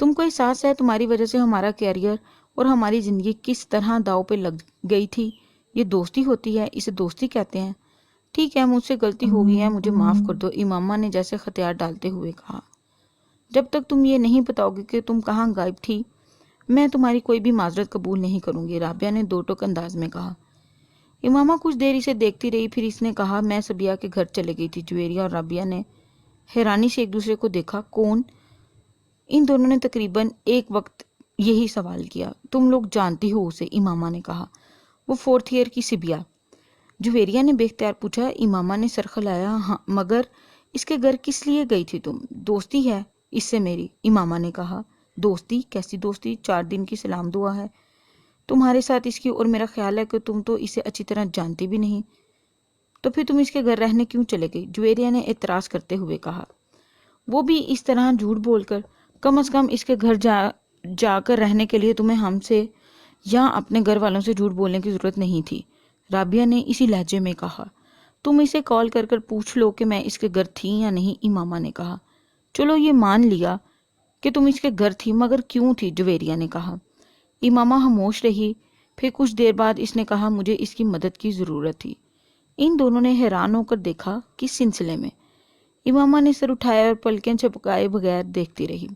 تم کو احساس ہے تمہاری وجہ سے ہمارا کیریئر اور ہماری زندگی کس طرح داؤ پہ لگ گئی تھی؟ یہ دوستی ہوتی ہے، اسے دوستی کہتے ہیں۔ ٹھیک ہے، مجھ سے غلطی ہو گئی ہے، مجھے معاف کر دو، امامہ نے جیسے خطیات ڈالتے ہوئے کہا۔ جب تک تم یہ نہیں بتاؤ گے کہ تم کہاں غائب تھی، میں تمہاری کوئی بھی معذرت قبول نہیں کروں گی، رابعہ نے دو ٹوک انداز میں کہا۔ امامہ کچھ دیر اسے دیکھتی رہی، پھر اس نے کہا، میں صبیہ کے گھر چلے گئی تھی۔ جویریہ اور رابعہ نے حیرانی سے ایک دوسرے کو دیکھا۔ کون؟ ان دونوں نے تقریباً ایک وقت یہی سوال کیا۔ تم لوگ جانتی ہو اسے، امامہ نے کہا، وہ 4th ایئر کی صبیہ۔ جویریہ نے بے اختیار پوچھا۔ امامہ نے سر خلایا۔ ہاں، مگر اس کے گھر کس لیے گئی تھی تم؟ دوستی ہے اس سے میری، امامہ نے کہا۔ دوستی؟ کیسی دوستی؟ 4 دن کی سلام دعا ہے تمہارے ساتھ اس کی، اور میرا خیال ہے کہ تم تو اسے اچھی طرح جانتی بھی نہیں، تو پھر تم اس کے گھر رہنے کیوں چلے گئی؟ جویریہ نے اعتراض کرتے ہوئے کہا۔ وہ بھی اس طرح جھوٹ بول کر؟ کم از کم اس کے گھر جا کر رہنے کے لیے تمہیں ہم سے یا اپنے گھر والوں سے جھوٹ بولنے کی ضرورت نہیں تھی، رابعہ نے اسی لہجے میں کہا۔ تم اسے کال کر کر پوچھ لو کہ میں اس کے گھر تھی یا نہیں، امامہ نے کہا۔ چلو یہ مان لیا کہ تم اس کے گھر تھی، مگر کیوں تھی؟ جویریہ نے کہا۔ امامہ خاموش رہی، پھر کچھ دیر بعد اس نے کہا، مجھے اس کی مدد کی ضرورت تھی۔ ان دونوں نے حیران ہو کر دیکھا، کس سلسلے میں؟ امامہ نے سر اٹھایا اور پلکیں جھپکائے بغیر دیکھتی رہی۔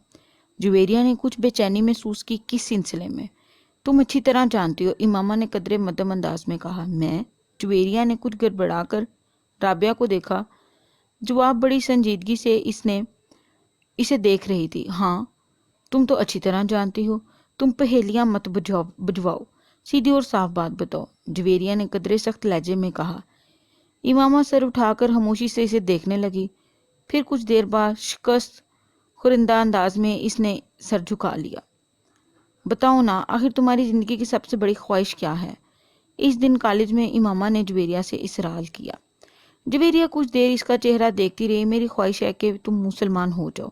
جویریہ نے کچھ بے چینی محسوس کی، کس سلسلے میں؟ تم اچھی طرح جانتی ہو، امامہ نے قدرے مدھم انداز میں کہا۔ میں؟ جویریہ نے کچھ گڑبڑا کر رابعہ کو دیکھا۔ جواب بڑی سنجیدگی سے اس نے اسے دیکھ رہی تھی۔ ہاں، تم تو اچھی طرح جانتی ہو، تم پہیلیاں مت بجواؤ، سیدھی اور صاف بات بتاؤ، جویریہ نے قدرے سخت لہجے میں کہا۔ امامہ سر اٹھا کر خاموشی سے اسے دیکھنے لگی، پھر کچھ دیر بعد شکست خورندہ انداز میں اس نے سر جھکا لیا۔ بتاؤ نا، آخر تمہاری زندگی کی سب سے بڑی خواہش کیا ہے؟ اس دن کالج میں امامہ نے جویریہ سے اصرار کیا۔ جویریہ کچھ دیر اس کا چہرہ دیکھتی رہی۔ میری خواہش ہے کہ تم مسلمان ہو جاؤ۔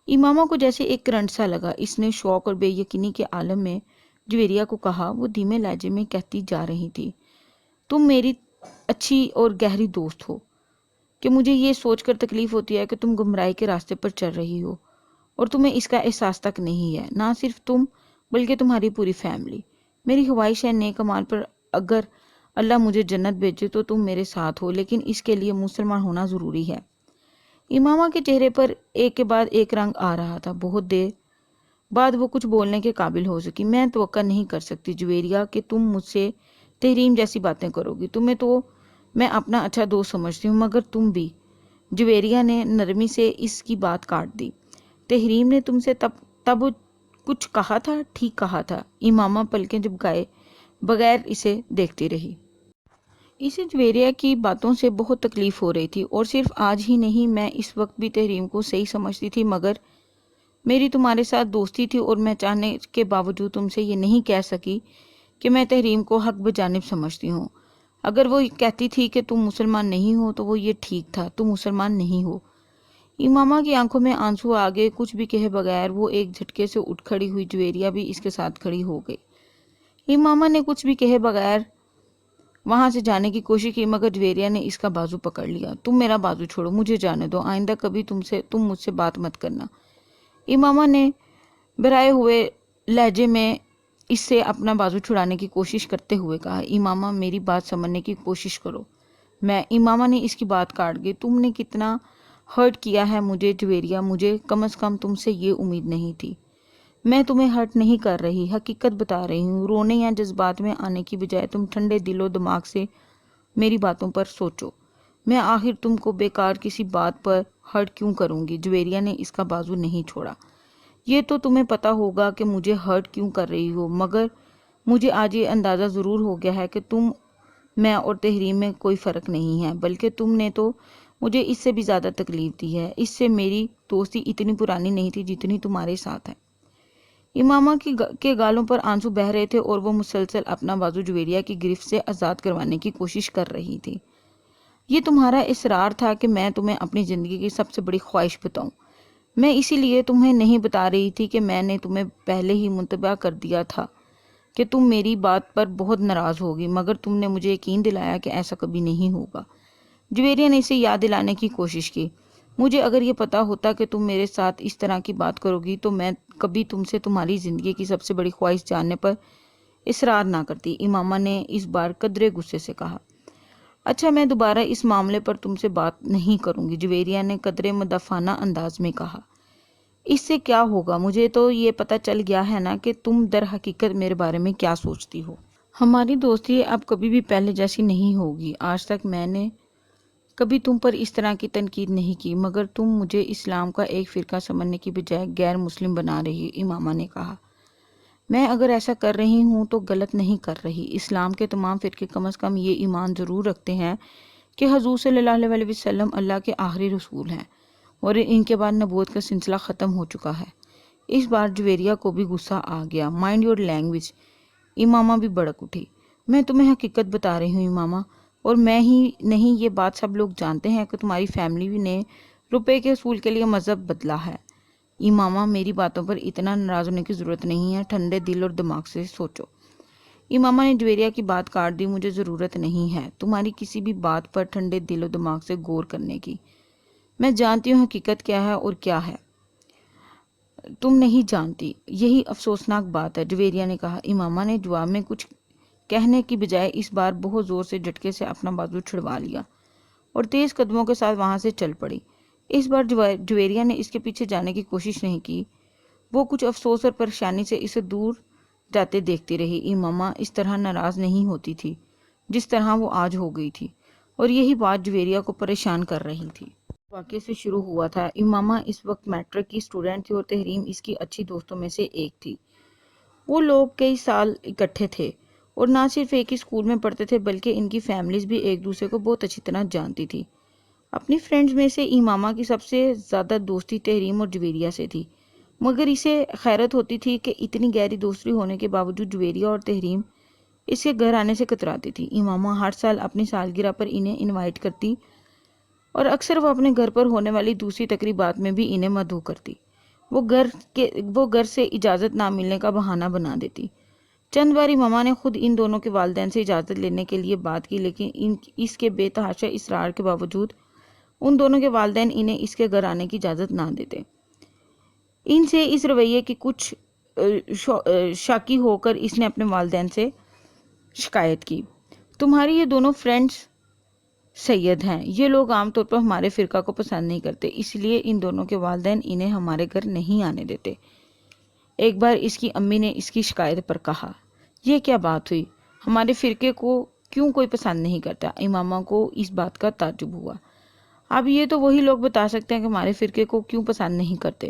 امامہ کو جیسے ایک کرنٹ سا لگا۔ اس نے شوق اور بے یقینی کے عالم میں جویریہ کو کہا۔ وہ دھیمے لہجے میں کہتی جا رہی تھی، تم میری اچھی اور گہری دوست ہو کہ مجھے یہ سوچ کر تکلیف ہوتی ہے کہ تم گمراہی کے راستے پر چل رہی ہو، اور تمہیں اس کا احساس تک نہیں ہے۔ نہ صرف تم بلکہ تمہاری پوری فیملی۔ میری خواہش ہے نیک اعمال پر اگر اللہ مجھے جنت بھیجے تو تم میرے ساتھ ہو، لیکن اس کے لیے مسلمان ہونا ضروری ہے۔ امامہ کے چہرے پر ایک کے بعد ایک رنگ آ رہا تھا۔ بہت دیر بعد وہ کچھ بولنے کے قابل ہو سکی۔ میں توقع نہیں کر سکتی جویریہ کہ تم مجھ سے تحریم جیسی باتیں کرو گی، تمہیں تو میں اپنا اچھا دوست سمجھتی ہوں، مگر تم بھی۔ جویریہ نے نرمی سے اس کی بات کاٹ دی۔ تحریم نے تم سے تب کچھ کہا تھا؟ ٹھیک کہا تھا، امامہ پلکیں جھپکائے بغیر اسے دیکھتی رہی۔ اسے جویریہ کی باتوں سے بہت تکلیف ہو رہی تھی، اور صرف آج ہی نہیں، میں اس وقت بھی تحریم کو صحیح سمجھتی تھی، مگر میری تمہارے ساتھ دوستی تھی اور میں چاہنے کے باوجود تم سے یہ نہیں کہہ سکی کہ میں تحریم کو حق بجانب سمجھتی ہوں۔ اگر وہ کہتی تھی کہ تم مسلمان نہیں ہو تو وہ یہ ٹھیک تھا، تم مسلمان نہیں ہو۔ امامہ کی آنکھوں میں آنسو آگے، کچھ بھی کہے بغیر وہ ایک جھٹکے سے اٹھ کھڑی ہوئی۔ جویریہ بھی اس کے ساتھ کھڑی ہو گئی۔ امامہ نے کچھ بھی کہے بغیر وہاں سے جانے کی کوشش کی، مگر جویریہ نے اس کا بازو پکڑ لیا۔ تم میرا بازو چھوڑو، مجھے جانے دو، آئندہ کبھی تم مجھ سے بات مت کرنا، امامہ نے برائے ہوئے لہجے میں اس سے اپنا بازو چھڑانے کی کوشش کرتے ہوئے کہا۔ امامہ میری بات سمجھنے کی کوشش کرو۔ امامہ نے اس کی بات کاٹ گئی۔ تم نے کتنا ہرٹ کیا ہے مجھے جویریہ، مجھے کم از کم تم سے یہ امید نہیں تھی۔ میں تمہیں ہرٹ نہیں کر رہی، حقیقت بتا رہی ہوں۔ رونے یا جذبات میں آنے کی بجائے تم ٹھنڈے دل و دماغ سے میری باتوں پر سوچو۔ میں آخر تم کو بیکار کسی بات پر ہرٹ کیوں کروں گی؟ جویریہ نے اس کا بازو نہیں چھوڑا۔ یہ تو تمہیں پتا ہوگا کہ مجھے ہرٹ کیوں کر رہی ہو، مگر مجھے آج یہ اندازہ ضرور ہو گیا ہے کہ تم میں اور تحریم میں کوئی فرق نہیں ہے، بلکہ تم نے تو مجھے اس سے بھی زیادہ تکلیف دی ہے۔ اس سے میری دوستی اتنی پرانی نہیں تھی جتنی تمہارے ساتھ ہے۔ امامہ کے گالوں پر آنسو بہہ رہے تھے اور وہ مسلسل اپنا بازو جویریہ کی گرفت سے آزاد کروانے کی کوشش کر رہی تھی۔ یہ تمہارا اصرار تھا کہ میں تمہیں اپنی زندگی کی سب سے بڑی خواہش بتاؤں۔ میں اسی لیے تمہیں نہیں بتا رہی تھی کہ میں نے تمہیں پہلے ہی منتبہ کر دیا تھا کہ تم میری بات پر بہت ناراض ہوگی، مگر تم نے مجھے یقین دلایا کہ ایسا کبھی نہیں ہوگا۔ جویریہ نے اسے یاد دلانے کی کوشش کی۔ مجھے اگر یہ پتا ہوتا کہ تم میرے ساتھ اس طرح کی بات کرو گی تو میں کبھی تم سے تمہاری زندگی کی سب سے بڑی خواہش جاننے پر اصرار نہ کرتی۔ امامہ نے اس بار قدرے غصے سے کہا۔ اچھا، میں دوبارہ اس معاملے پر تم سے بات نہیں کروں گی، جویریہ نے قدرے مدافعانہ انداز میں کہا۔ اس سے کیا ہوگا؟ مجھے تو یہ پتہ چل گیا ہے نا کہ تم در حقیقت میرے بارے میں کیا سوچتی ہو۔ ہماری دوستی اب کبھی بھی پہلے جیسی نہیں ہوگی۔ آج تک میں نے کبھی تم پر اس طرح کی تنقید نہیں کی، مگر تم مجھے اسلام کا ایک فرقہ سمجھنے کی بجائے غیر مسلم بنا رہی، امامہ نے کہا۔ میں اگر ایسا کر رہی ہوں تو غلط نہیں کر رہی۔ اسلام کے تمام فرقے کم از کم یہ ایمان ضرور رکھتے ہیں کہ حضور صلی اللہ علیہ وسلم اللہ کے آخری رسول ہیں اور ان کے بعد نبوت کا سلسلہ ختم ہو چکا ہے۔ اس بار جویریہ کو بھی غصہ آ گیا۔ مائنڈ یور لینگویج، امامہ بھی بڑک اٹھی۔ میں تمہیں حقیقت بتا رہی ہوں امامہ، اور میں ہی نہیں، یہ بات سب لوگ جانتے ہیں کہ تمہاری فیملی نے روپے کے اصول کے لیے مذہب بدلا ہے۔ امامہ، میری باتوں پر اتنا ناراض ہونے کی ضرورت نہیں ہے، ٹھنڈے دل اور دماغ سے سوچو۔ امامہ نے جویریہ کی بات کاٹ دی۔ مجھے ضرورت نہیں ہے تمہاری کسی بھی بات پر ٹھنڈے دل و دماغ سے غور کرنے کی۔ میں جانتی ہوں حقیقت کیا ہے اور کیا ہے تم نہیں جانتی، یہی افسوسناک بات ہے، جویریہ نے کہا۔ امامہ نے جواب میں کچھ کہنے کی بجائے اس بار بہت زور سے جھٹکے سے اپنا بازو چھڑوا لیا اور تیز قدموں کے ساتھ وہاں سے چل پڑی۔ اس بار جویریہ نے اس کے پیچھے جانے کی کوشش نہیں کی، وہ کچھ افسوس اور پریشانی سے اسے دور جاتے دیکھتی رہی۔ امامہ اس طرح ناراض نہیں ہوتی تھی جس طرح وہ آج ہو گئی تھی، اور یہی بات جویریہ کو پریشان کر رہی تھی۔ واقعے سے شروع ہوا تھا۔ امامہ اس وقت میٹرک کی اسٹوڈنٹ تھی اور تحریم اس کی اچھی دوستوں میں سے ایک تھی۔ وہ لوگ کئی سال اکٹھے تھے اور نہ صرف ایک ہی اسکول میں پڑھتے تھے بلکہ ان کی فیملیز بھی ایک دوسرے کو بہت اچھی طرح جانتی تھی۔ اپنی فرینڈز میں سے امامہ کی سب سے زیادہ دوستی تحریم اور جویریہ سے تھی، مگر اسے حیرت ہوتی تھی کہ اتنی گہری دوستی ہونے کے باوجود جویریہ اور تحریم اس کے گھر آنے سے کتراتی تھی۔ امامہ ہر سال اپنی سالگرہ پر انہیں انوائٹ کرتی اور اکثر وہ اپنے گھر پر ہونے والی دوسری تقریبات میں بھی انہیں مدعو کرتی۔ وہ گھر سے اجازت نہ ملنے کا بہانہ بنا دیتی۔ چند بار امامہ نے خود ان دونوں کے والدین سے اجازت لینے کے لیے بات کی، لیکن اس کے بے تحاشا اصرار کے باوجود ان دونوں کے والدین انہیں اس کے گھر آنے کی اجازت نہ دیتے۔ ان سے اس رویے کی کچھ شاکی ہو کر اس نے اپنے والدین سے شکایت کی۔ تمہاری یہ دونوں فرینڈز سید ہیں، یہ لوگ عام طور پر ہمارے فرقہ کو پسند نہیں کرتے، اس لیے ان دونوں کے والدین انہیں ہمارے گھر نہیں آنے دیتے، ایک بار اس کی امی نے اس کی شکایت پر کہا۔ یہ کیا بات ہوئی؟ ہمارے فرقے کو کیوں کوئی پسند نہیں کرتا؟ امامہ کو اس بات کا تعجب ہوا۔ اب یہ تو وہی لوگ بتا سکتے ہیں کہ ہمارے فرقے کو کیوں پسند نہیں کرتے،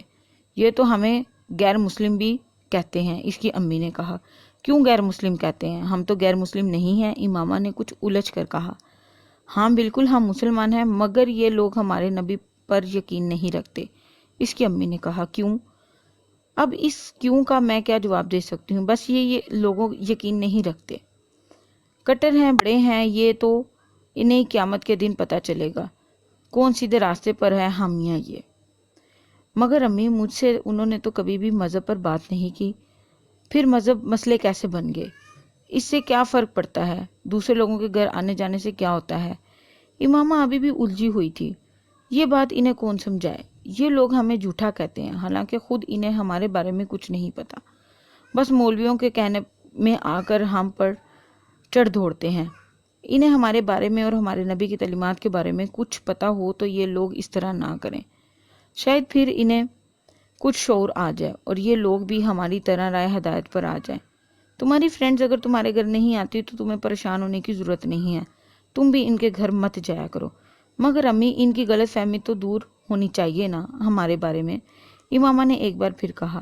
یہ تو ہمیں غیر مسلم بھی کہتے ہیں، اس کی امی نے کہا۔ کیوں غیر مسلم کہتے ہیں؟ ہم تو غیر مسلم نہیں ہیں، امامہ نے کچھ الجھ کر کہا۔ ہاں بالکل، ہم مسلمان ہیں، مگر یہ لوگ ہمارے نبی پر یقین نہیں رکھتے، اس کی امی نے کہا۔ کیوں؟ اب اس کیوں کا میں کیا جواب دے سکتی ہوں؟ بس یہ لوگوں یقین نہیں رکھتے، کٹر ہیں، بڑے ہیں، یہ تو انہیں قیامت کے دن پتہ چلے گا کون سیدھے راستے پر ہے، ہم یا یہ۔ مگر امی، مجھ سے انہوں نے تو کبھی بھی مذہب پر بات نہیں کی، پھر مذہب مسئلے کیسے بن گئے؟ اس سے کیا فرق پڑتا ہے؟ دوسرے لوگوں کے گھر آنے جانے سے کیا ہوتا ہے؟ امامہ ابھی بھی الجھی ہوئی تھی۔ یہ بات انہیں کون سمجھائے؟ یہ لوگ ہمیں جھوٹا کہتے ہیں، حالانکہ خود انہیں ہمارے بارے میں کچھ نہیں پتا، بس مولویوں کے کہنے میں آ کر ہم پر چڑھ دوڑتے ہیں۔ انہیں ہمارے بارے میں اور ہمارے نبی کی تعلیمات کے بارے میں کچھ پتا ہو تو یہ لوگ اس طرح نہ کریں، شاید پھر انہیں کچھ شعور آ جائے اور یہ لوگ بھی ہماری طرح رائے ہدایت پر آ جائیں۔ تمہاری فرینڈز اگر تمہارے گھر نہیں آتی تو تمہیں پریشان ہونے کی ضرورت نہیں ہے، تم بھی ان کے گھر مت جایا کرو۔ مگر امی، ان کی غلط فہمی تو دور ہونی چاہیے نا ہمارے بارے میں، امامہ نے ایک بار پھر کہا۔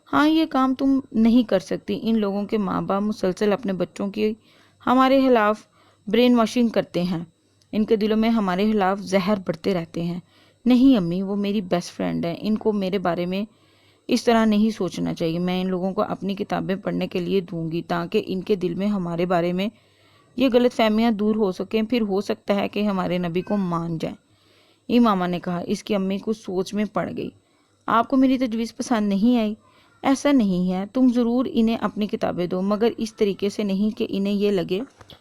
ہاں، یہ کام تم نہیں کر سکتی، ان لوگوں کے ماں باپ مسلسل اپنے بچوں کی ہمارے خلاف برین واشنگ کرتے ہیں، ان کے دلوں میں ہمارے خلاف زہر بڑھتے رہتے ہیں۔ نہیں امی، وہ میری بیسٹ فرینڈ ہے، ان کو میرے بارے میں اس طرح نہیں سوچنا چاہیے، میں ان لوگوں کو اپنی کتابیں پڑھنے کے لیے دوں گی تاکہ ان کے دل میں ہمارے بارے میں یہ غلط فہمیاں دور ہو سکیں، پھر ہو سکتا ہے کہ ہمارے نبی کو مان جائیں، امامہ نے کہا۔ اس کی امی کچھ سوچ میں پڑ گئی۔ آپ کو میری تجویز پسند نہیں آئی؟ ایسا نہیں ہے، تم ضرور انہیں اپنی کتابیں دو، مگر اس طریقے سے نہیں کہ انہیں یہ لگے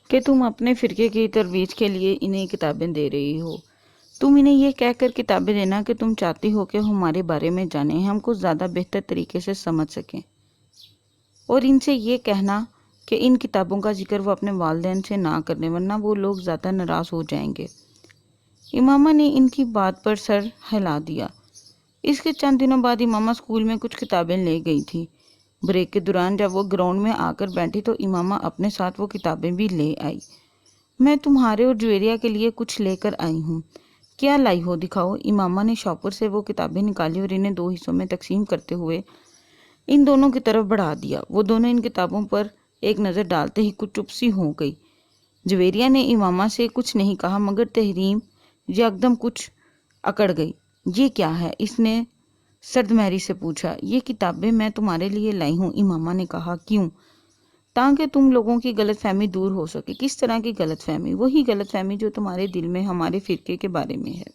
کہ تم اپنے فرقے کی ترویج کے لیے انہیں کتابیں دے رہی ہو۔ تم انہیں یہ کہہ کر کتابیں دینا کہ تم چاہتی ہو کہ ہمارے بارے میں جانیں، ہم کو زیادہ بہتر طریقے سے سمجھ سکیں، اور ان سے یہ کہنا کہ ان کتابوں کا ذکر وہ اپنے والدین سے نہ کرنے ورنہ وہ لوگ زیادہ ناراض ہو جائیں گے۔ امامہ نے ان کی بات پر سر ہلا دیا۔ اس کے چند دنوں بعد امامہ اسکول میں کچھ کتابیں لے گئی تھی۔ بریک کے دوران جب وہ گراؤنڈ میں آ کر بیٹھی تو امامہ اپنے ساتھ وہ کتابیں بھی لے آئی۔ میں تمہارے اور جویریہ کے لیے کچھ لے کر آئی ہوں۔ کیا لائی ہو دکھاؤ۔ امامہ نے شاپر سے وہ کتابیں نکالی اور انہیں 2 حصوں میں تقسیم کرتے ہوئے ان دونوں کی طرف بڑھا دیا۔ وہ دونوں ان کتابوں پر ایک نظر ڈالتے ہی کچھ چپ سی ہو گئی۔ جویریہ نے امامہ سے کچھ نہیں کہا مگر تحریم یکدم کچھ اکڑ گئی۔ یہ کیا ہے؟ اس نے سرد مہری سے پوچھا۔ یہ کتابیں میں تمہارے لیے لائی ہوں، امامہ نے کہا۔ کیوں؟ تاکہ تم لوگوں کی غلط فہمی دور ہو سکے۔ کس طرح کی غلط فہمی؟ وہی غلط فہمی جو تمہارے دل میں ہمارے فرقے کے بارے میں ہے،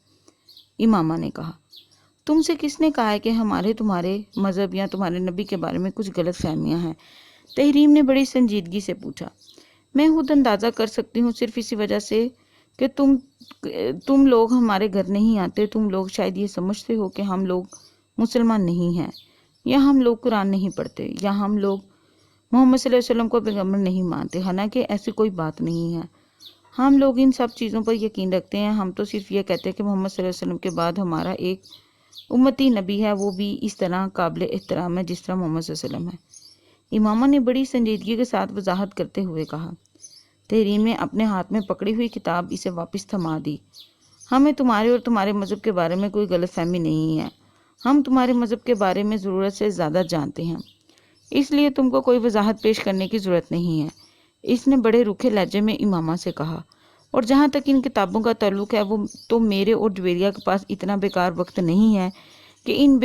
امامہ نے کہا۔ تم سے کس نے کہا ہے کہ تمہارے مذہب یا تمہارے نبی کے بارے میں کچھ غلط فہمیاں ہیں؟ تحریم نے بڑی سنجیدگی سے پوچھا۔ میں خود اندازہ کر سکتی ہوں، صرف اسی وجہ سے کہ تم لوگ ہمارے گھر نہیں آتے۔ تم لوگ شاید یہ سمجھتے ہو کہ ہم لوگ مسلمان نہیں ہیں، یا ہم لوگ قرآن نہیں پڑھتے، یا ہم لوگ محمد صلی اللہ علیہ وسلم کو پیغمبر نہیں مانتے۔ حالانکہ ایسی کوئی بات نہیں ہے۔ ہم لوگ ان سب چیزوں پر یقین رکھتے ہیں۔ ہم تو صرف یہ کہتے ہیں کہ محمد صلی اللہ علیہ وسلم کے بعد ہمارا ایک امتی نبی ہے، وہ بھی اس طرح قابل احترام ہے جس طرح محمد صلی اللہ علیہ وسلم ہے، امامہ نے بڑی سنجیدگی کے ساتھ وضاحت کرتے ہوئے کہا۔ تحریم نے اپنے ہاتھ میں پکڑی ہوئی کتاب اسے واپس تھما دی۔ ہمیں تمہارے اور تمہارے مذہب کے بارے میں کوئی غلط فہمی نہیں ہے۔ ہم تمہارے مذہب کے بارے میں ضرورت سے زیادہ جانتے ہیں، اس لیے تم کو کوئی وضاحت پیش کرنے کی ضرورت نہیں ہے، اس نے بڑے روکھے لہجے میں امامہ سے کہا۔ اور جہاں تک ان کتابوں کا تعلق ہے، وہ تو میرے اور جویریہ کے پاس اتنا بیکار وقت نہیں ہے کہ ان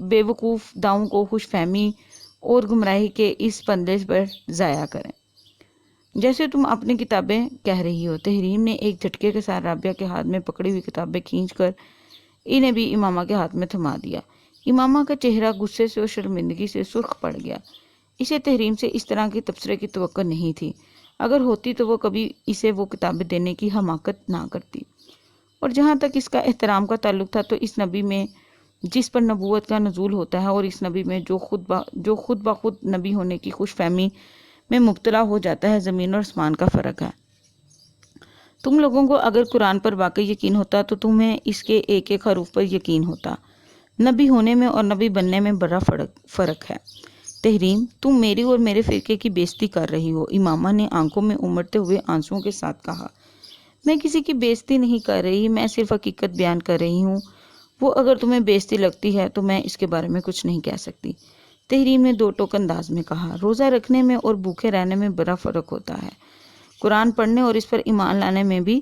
بے وقوف داؤں کو خوش فہمی اور گمراہی کے اس پندے پر ضائع کریں جیسے تم اپنی کتابیں کہہ رہی ہو۔ تحریم نے ایک جھٹکے کے ساتھ رابعہ کے ہاتھ میں پکڑی ہوئی کتابیں کھینچ کر انہیں بھی امامہ کے ہاتھ میں تھما دیا۔ امامہ کا چہرہ غصے سے اور شرمندگی سے سرخ پڑ گیا۔ اسے تحریم سے اس طرح کی تبصرے کی توقع نہیں تھی۔ اگر ہوتی تو وہ کبھی اسے وہ کتابیں دینے کی حماقت نہ کرتی۔ اور جہاں تک اس کا احترام کا تعلق تھا، تو اس نبی میں جس پر نبوت کا نزول ہوتا ہے اور اس نبی میں جو خود بخود نبی ہونے کی خوش فہمی میں مبتلا ہو جاتا ہے، زمین اور آسمان کا فرق ہے۔ تم لوگوں کو اگر قرآن پر واقعی یقین ہوتا تو تمہیں اس کے ایک ایک حروف پر یقین ہوتا۔ نبی ہونے میں اور نبی بننے میں بڑا فرق ہے۔ تحریم، تم میری اور میرے فرقے کی بے عزتی کر رہی ہو، امامہ نے آنکھوں میں امڑتے ہوئے آنسوؤں کے ساتھ کہا۔ میں کسی کی بے عزتی نہیں کر رہی، میں صرف حقیقت بیان کر رہی ہوں۔ وہ اگر تمہیں بے عزتی لگتی ہے تو میں اس کے بارے میں کچھ نہیں کہہ سکتی، تحریم نے 2 ٹوک انداز میں کہا۔ روزہ رکھنے میں اور بھوکے رہنے میں بڑا فرق ہوتا ہے۔ قرآن پڑھنے اور اس پر ایمان لانے میں بھی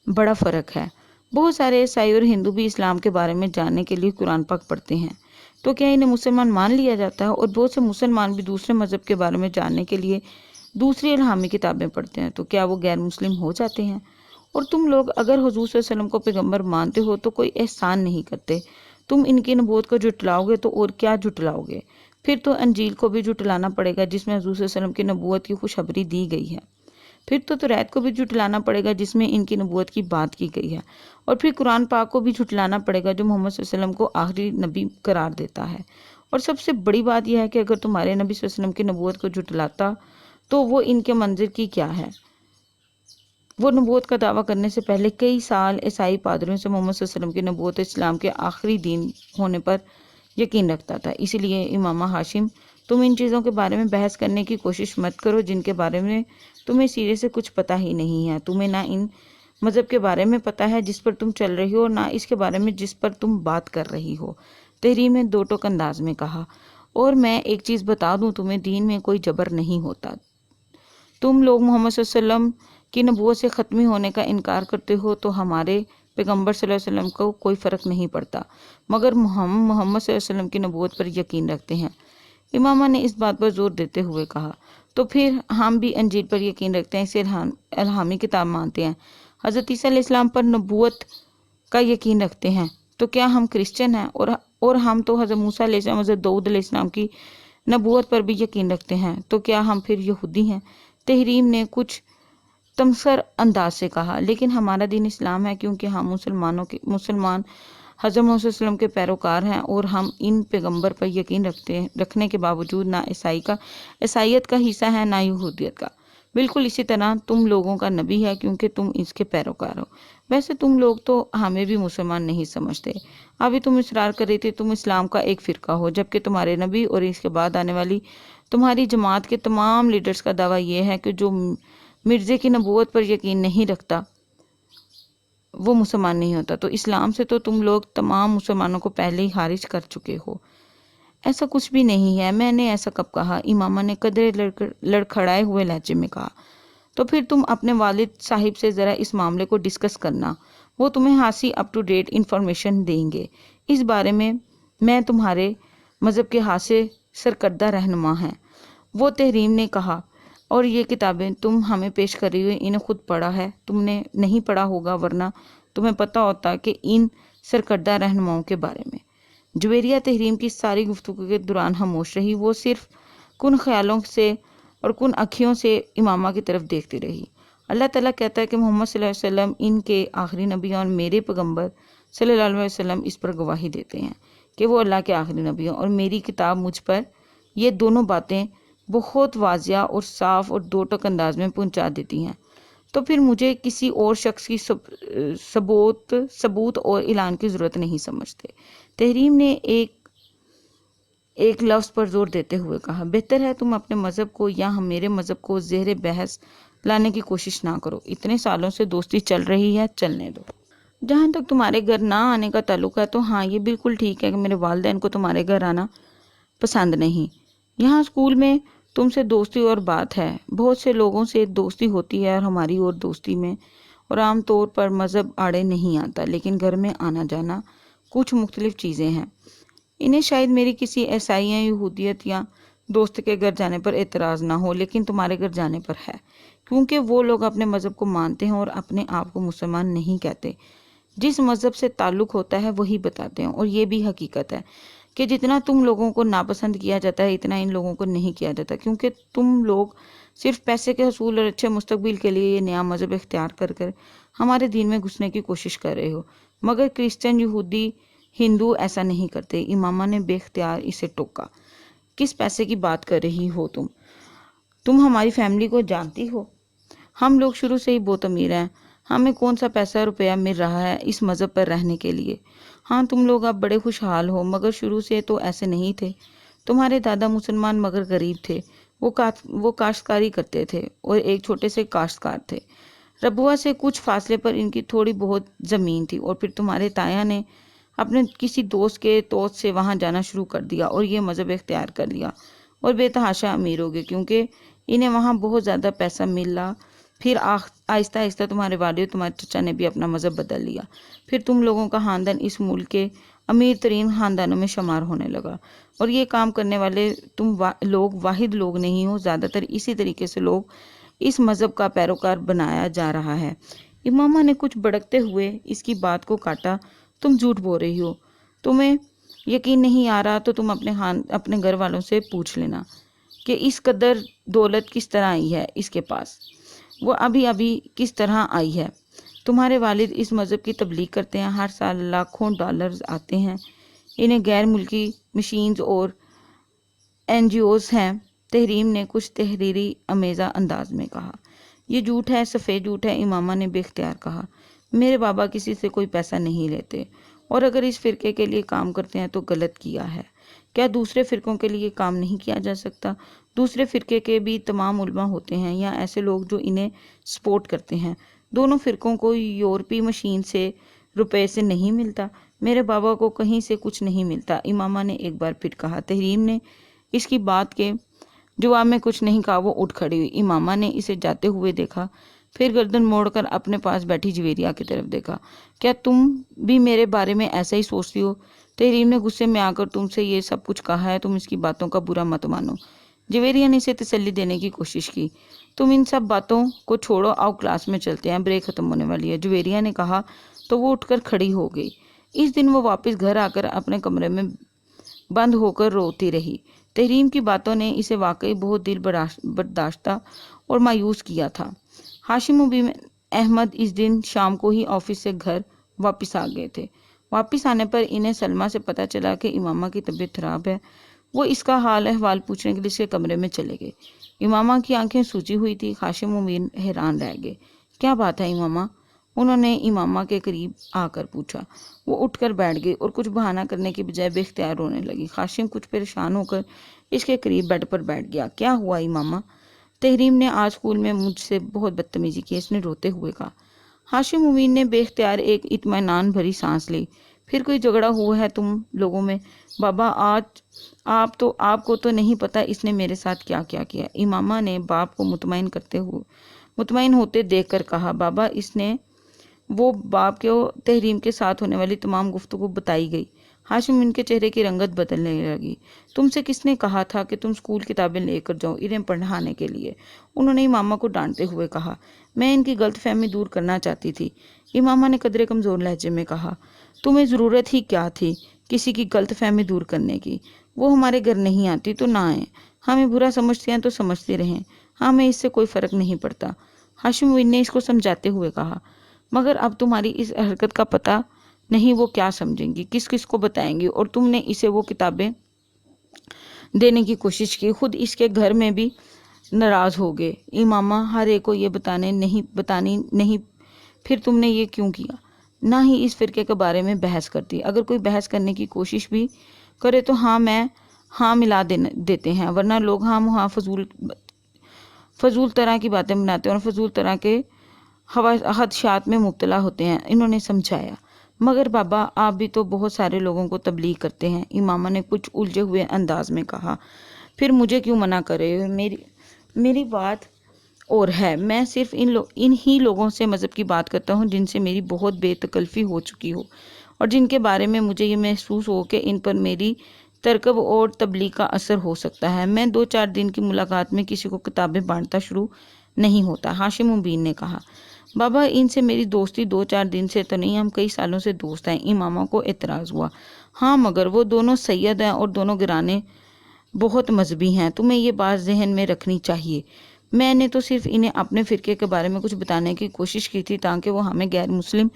بڑا فرق ہے۔ بہت سارے عیسائی اور ہندو بھی اسلام کے بارے میں جاننے کے لیے قرآن پاک پڑھتے ہیں، تو کیا انہیں مسلمان مان لیا جاتا ہے؟ اور بہت سے مسلمان بھی دوسرے مذہب کے بارے میں جاننے کے لیے دوسری الہامی کتابیں پڑھتے ہیں، تو کیا وہ غیر مسلم ہو جاتے ہیں؟ اور تم لوگ اگر حضور صلی اللہ علیہ وسلم کو پیغمبر مانتے ہو تو کوئی احسان نہیں کرتے۔ تم ان کی نبوت کو جھٹلاؤ گے تو اور کیا جھٹلاؤ گے؟ پھر تو انجیل کو بھی جھٹلانا پڑے گا جس میں حضور صلی اللہ علیہ وسلم کی نبوت کی خوشخبری دی گئی ہے۔ پھر تو توریت کو بھی جھٹلانا پڑے گا جس میں ان کی نبوت کی بات کی گئی ہے۔ اور پھر قرآن پاک کو بھی جھٹلانا پڑے گا جو محمد صلی اللہ علیہ وسلم کو آخری نبی قرار دیتا ہے۔ اور سب سے بڑی بات یہ ہے کہ اگر تمہارے نبی صلی اللہ علیہ وسلم کی نبوت کو جھٹلاتا تو وہ ان کے منظر کی کیا ہے؟ وہ نبوت کا دعویٰ کرنے سے پہلے کئی سال عیسائی پادریوں سے محمد صلی اللہ علیہ وسلم کی نبوت اسلام کے آخری دین ہونے پر یقین رکھتا تھا۔ اس لیے امامہ ہاشم، تم ان چیزوں کے بارے میں بحث کرنے کی کوشش مت کرو جن کے بارے میں تمہیں سیرے سے کچھ پتہ ہی نہیں ہے۔ تمہیں نہ ان مذہب کے بارے میں پتہ ہے جس پر تم چل رہی ہو، اور نہ اس کے بارے میں جس پر تم بات کر رہی ہو، تحریم نے 2 ٹوک انداز میں کہا۔ اور میں ایک چیز بتا دوں تمہیں، دین میں کوئی جبر نہیں ہوتا۔ تم لوگ محمد صلی اللہ علیہ وسلم کی نبوت سے ختمی ہونے کا انکار کرتے ہو تو ہمارے پیغمبر صلی اللہ علیہ وسلم کو کوئی فرق نہیں پڑتا، مگر ہم محمد صلی اللہ علیہ وسلم کی نبوت پر یقین رکھتے ہیں، امامہ نے اس بات پر زور دیتے ہوئے کہا۔ تو پھر ہم بھی انجیل پر یقین رکھتے ہیں، اسے الہامی کتاب مانتے ہیں، حضرت عیسیٰ علیہ السلام پر نبوت کا یقین رکھتے ہیں، تو کیا ہم کرسچن ہیں؟ اور ہم تو حضرت موسیٰ علیہ السلام، حضرت داؤد علیہ السلام کی نبوت پر بھی یقین رکھتے ہیں، تو کیا ہم پھر یہودی ہیں؟ تحریم نے کچھ تمسخر انداز سے کہا، لیکن ہمارا دین اسلام ہے کیونکہ ہم مسلمان حضرت محمد صلی اللہ علیہ وسلم کے پیروکار ہیں اور ہم ان پیغمبر پر یقین رکھنے کے باوجود نہ عیسائیت کا حصہ ہے نہ یہودیت کا۔ بالکل اسی طرح تم لوگوں کا نبی ہے کیونکہ تم اس کے پیروکار ہو۔ ویسے تم لوگ تو ہمیں بھی مسلمان نہیں سمجھتے۔ ابھی تم اصرار کر رہی تھی تم اسلام کا ایک فرقہ ہو، جبکہ تمہارے نبی اور اس کے بعد آنے والی تمہاری جماعت کے تمام لیڈرز کا دعویٰ یہ ہے کہ جو مرزے کی نبوت پر یقین نہیں رکھتا وہ مسلمان نہیں ہوتا۔ تو اسلام سے تو تم لوگ تمام مسلمانوں کو پہلے ہی خارج کر چکے ہو۔ ایسا کچھ بھی نہیں ہے، میں نے ایسا کب کہا؟ امامہ نے قدرے لڑکھڑائے ہوئے لہجے میں کہا۔ تو پھر تم اپنے والد صاحب سے ذرا اس معاملے کو ڈسکس کرنا، وہ تمہیں خاصی اپ ٹو ڈیٹ انفارمیشن دیں گے اس بارے میں تمہارے مذہب کے ہاتھ سے سرکردہ رہنما ہیں۔ وہ تحریم نے کہا، اور یہ کتابیں تم ہمیں پیش کر رہی ہو انہیں خود پڑھا ہے؟ تم نے نہیں پڑھا ہوگا ورنہ تمہیں پتہ ہوتا کہ ان سرکردہ رہنماؤں کے بارے میں۔ جویریہ تحریم کی ساری گفتگو کے دوران خاموش رہی، وہ صرف کن خیالوں سے اور کن اکھیوں سے امامہ کی طرف دیکھتی رہی۔ اللہ تعالیٰ کہتا ہے کہ محمد صلی اللہ علیہ وسلم ان کے آخری نبی ہیں اور میرے پیغمبر صلی اللہ علیہ وسلم اس پر گواہی دیتے ہیں کہ وہ اللہ کے آخری نبی ہیں، اور میری کتاب مجھ پر یہ دونوں باتیں بہت واضح اور صاف اور دو ٹک انداز میں پہنچا دیتی ہیں۔ تو پھر مجھے کسی اور شخص کی ثبوت اور اعلان کی ضرورت نہیں سمجھتے۔ تحریم نے ایک لفظ پر زور دیتے ہوئے کہا، بہتر ہے تم اپنے مذہب کو یا ہم میرے مذہب کو زیر بحث لانے کی کوشش نہ کرو۔ اتنے سالوں سے دوستی چل رہی ہے، چلنے دو۔ جہاں تک تمہارے گھر نہ آنے کا تعلق ہے تو ہاں یہ بالکل ٹھیک ہے کہ میرے والدین کو تمہارے گھر آنا پسند نہیں۔ یہاں اسکول میں تم سے دوستی اور بات ہے، بہت سے لوگوں سے دوستی ہوتی ہے اور ہماری اور دوستی میں اور عام طور پر مذہب آڑے نہیں آتا، لیکن گھر میں آنا جانا کچھ مختلف چیزیں ہیں۔ انہیں شاید میری کسی عیسائی یا یہودیت یا دوست کے گھر جانے پر اعتراض نہ ہو، لیکن تمہارے گھر جانے پر ہے، کیونکہ وہ لوگ اپنے مذہب کو مانتے ہیں اور اپنے آپ کو مسلمان نہیں کہتے۔ جس مذہب سے تعلق ہوتا ہے وہی بتاتے ہیں، اور یہ بھی حقیقت ہے کہ جتنا تم لوگوں کو ناپسند کیا جاتا ہے اتنا ان لوگوں کو نہیں کیا جاتا، کیونکہ تم لوگ صرف پیسے کے حصول اور اچھے مستقبل کے لیے یہ نیا مذہب اختیار کر ہمارے دین میں گھسنے کی کوشش کر رہے ہو، مگر کرسچن، یہودی، ہندو ایسا نہیں کرتے۔ امامہ نے بے اختیار اسے ٹوکا۔ کس پیسے کی بات کر رہی ہو تم ہماری فیملی کو جانتی ہو؟ ہم لوگ شروع سے ہی بہت امیر ہیں، ہمیں کون سا پیسہ روپیہ مل رہا ہے اس مذہب پر رہنے کے لیے؟ ہاں تم لوگ اب بڑے خوشحال ہو، مگر شروع سے تو ایسے نہیں تھے۔ تمہارے دادا مسلمان مگر غریب تھے، وہ کاشتکاری کرتے تھے اور ایک چھوٹے سے کاشتکار تھے۔ ربوہ سے کچھ فاصلے پر ان کی تھوڑی بہت زمین تھی، اور پھر تمہارے تایا نے اپنے کسی دوست کے توت سے وہاں جانا شروع کر دیا اور یہ مذہب اختیار کر لیا اور بے تحاشا امیر ہو گئے کیونکہ انہیں وہاں بہت زیادہ پیسہ ملا۔ پھر آہستہ آہستہ تمہارے والد اور تمہارے چچا نے بھی اپنا مذہب بدل لیا۔ پھر تم لوگوں کا خاندان اس ملک کے امیر ترین خاندانوں میں شمار ہونے لگا، اور یہ کام کرنے والے تم لوگ واحد لوگ نہیں ہو، زیادہ تر اسی طریقے سے لوگ اس مذہب کا پیروکار بنایا جا رہا ہے۔ امامہ نے کچھ بھڑکتے ہوئے اس کی بات کو کاٹا، تم جھوٹ بول رہی ہو، تمہیں یقین نہیں آ رہا تو تم اپنے گھر والوں سے پوچھ لینا کہ اس قدر دولت کس طرح آئی ہے اس کے پاس، وہ ابھی کس طرح آئی ہے۔ تمہارے والد اس مذہب کی تبلیغ کرتے ہیں، ہر سال لاکھوں ڈالرز آتے ہیں انہیں، غیر ملکی مشینز اور این جی اوز ہیں۔ تحریم نے کچھ تحریری امیزہ انداز میں کہا، یہ جھوٹ ہے، سفید جھوٹ ہے۔ امامہ نے بے اختیار کہا، میرے بابا کسی سے کوئی پیسہ نہیں لیتے، اور اگر اس فرقے کے لیے کام کرتے ہیں تو غلط کیا ہے۔ کیا دوسرے فرقوں کے لیے کام نہیں کیا جا سکتا؟ دوسرے فرقے کے بھی تمام علماء ہوتے ہیں یا ایسے لوگ جو انہیں سپورٹ کرتے ہیں۔ دونوں فرقوں کو یورپی مشین سے روپے سے نہیں ملتا، میرے بابا کو کہیں سے کچھ نہیں ملتا۔ امامہ نے ایک بار پھر کہا۔ تحریم نے اس کی بات کے جواب میں کچھ نہیں کہا، وہ اٹھ کھڑی ہوئی۔ امامہ نے اسے جاتے ہوئے دیکھا، پھر گردن موڑ کر اپنے پاس بیٹھی جویریہ کی طرف دیکھا۔ کیا تم بھی میرے بارے میں ایسا ہی سوچتی ہو؟ تحریم نے غصے میں آ کر، تم سے یہ سب کچھ کہا ہے، تم اس کی باتوں کا برا مت مانو۔ جویریہ نے اسے تسلی دینے کی کوشش کی، تم ان سب باتوں کو چھوڑو، آؤ کلاس میں چلتے ہیں، بریک ختم ہونے والی ہے۔ جویریہ نے کہا تو وہ اٹھ کر کھڑی ہو گئی۔ اس دن وہ واپس گھر آ کر اپنے کمرے میں بند ہو کر روتی رہی۔ تحریم کی باتوں نے اسے واقعی بہت دل برداشتہ اور مایوس کیا تھا۔ ہاشم و بین احمد اس دن شام کو ہی آفس سے گھر واپس آ گئے تھے۔ واپس آنے پر انہیں سلمہ سے پتہ چلا کہ امامہ کی طبیعت خراب ہے۔ وہ اس کا حال احوال پوچھنے کے لیے اس کے کمرے میں چلے گئے۔ امامہ کی آنکھیں سوجی ہوئی تھی۔ ہاشم و بین حیران رہ گئے۔ کیا بات ہے امامہ؟ انہوں نے امامہ کے قریب آ کر پوچھا۔ وہ اٹھ کر بیٹھ گئی اور کچھ بہانہ کرنے کی بجائے بے اختیار رونے لگی۔ ہاشم کچھ پریشان ہو کر اس کے قریب بیڈ پر بیٹھ گیا۔ کیا ہوا امامہ؟ تحریم نے آج اسکول میں مجھ سے بہت بدتمیزی کی، اس نے روتے ہوئے کہا۔ ہاشم مبین نے بے اختیار ایک اطمینان بھری سانس لی۔ پھر کوئی جھگڑا ہوا ہے تم لوگوں میں؟ بابا آج آپ کو تو نہیں پتا اس نے میرے ساتھ کیا کیا کیا۔ امامہ نے باپ کو مطمئن ہوتے دیکھ کر کہا۔ بابا اس نے وہ باپ کو تحریم کے ساتھ ہونے والی تمام گفتگو بتائی گئی۔ ہاشم ان کے چہرے کی رنگت بدلنے لگی۔ تم سے کس نے کہا تھا کہ تم اسکول کتابیں لے کر جاؤ انہیں پڑھانے کے لیے؟ انہوں نے امامہ کو ڈانٹتے ہوئے کہا۔ میں ان کی غلط فہمی دور کرنا چاہتی تھی، امامہ نے قدرے کمزور لہجے میں کہا۔ تمہیں ضرورت ہی کیا تھی کسی کی غلط فہمی دور کرنے کی؟ وہ ہمارے گھر نہیں آتی تو نہ آئیں، ہمیں برا سمجھتے ہیں تو سمجھتے رہیں، ہمیں اس سے کوئی فرق نہیں پڑتا، ہاشم نے اس کو سمجھاتے ہوئے کہا۔ مگر اب تمہاری اس حرکت کا پتہ نہیں وہ کیا سمجھیں گی، کس کو بتائیں گی، اور تم نے اسے وہ کتابیں دینے کی کوشش کی، خود اس کے گھر میں بھی ناراض ہو گئے۔ امامہ ہر ایک کو یہ بتانی نہیں، پھر تم نے یہ کیوں کیا؟ نہ ہی اس فرقے کے بارے میں بحث کرتی، اگر کوئی بحث کرنے کی کوشش بھی کرے تو ہاں ملا دیتے ہیں، ورنہ لوگ ہاں فضول طرح کی باتیں بناتے ہیں اور فضول طرح کے خدشات میں مبتلا ہوتے ہیں، انہوں نے سمجھایا۔ مگر بابا آپ بھی تو بہت سارے لوگوں کو تبلیغ کرتے ہیں، امامہ نے کچھ الجھے ہوئے انداز میں کہا۔ پھر مجھے کیوں منع کرے؟ میری بات اور ہے، میں صرف ان ہی لوگوں سے مذہب کی بات کرتا ہوں جن سے میری بہت بے تکلفی ہو چکی ہو اور جن کے بارے میں مجھے یہ محسوس ہو کہ ان پر میری ترکب اور تبلیغ کا اثر ہو سکتا ہے۔ میں 2-4 دن کی ملاقات میں کسی کو کتابیں بانٹتا شروع نہیں ہوتا، ہاشم مبین نے کہا۔ بابا ان سے میری دوستی 2-4 دن سے تو نہیں، ہم کئی سالوں سے دوست ہیں، امامہ کو اعتراض ہوا۔ ہاں مگر وہ دونوں سید ہیں اور دونوں گھرانے بہت مذہبی ہیں، تمہیں یہ بات ذہن میں رکھنی چاہیے۔ میں نے تو صرف انہیں اپنے فرقے کے بارے میں کچھ بتانے کی کوشش کی تھی تاکہ وہ ہمیں غیر مسلم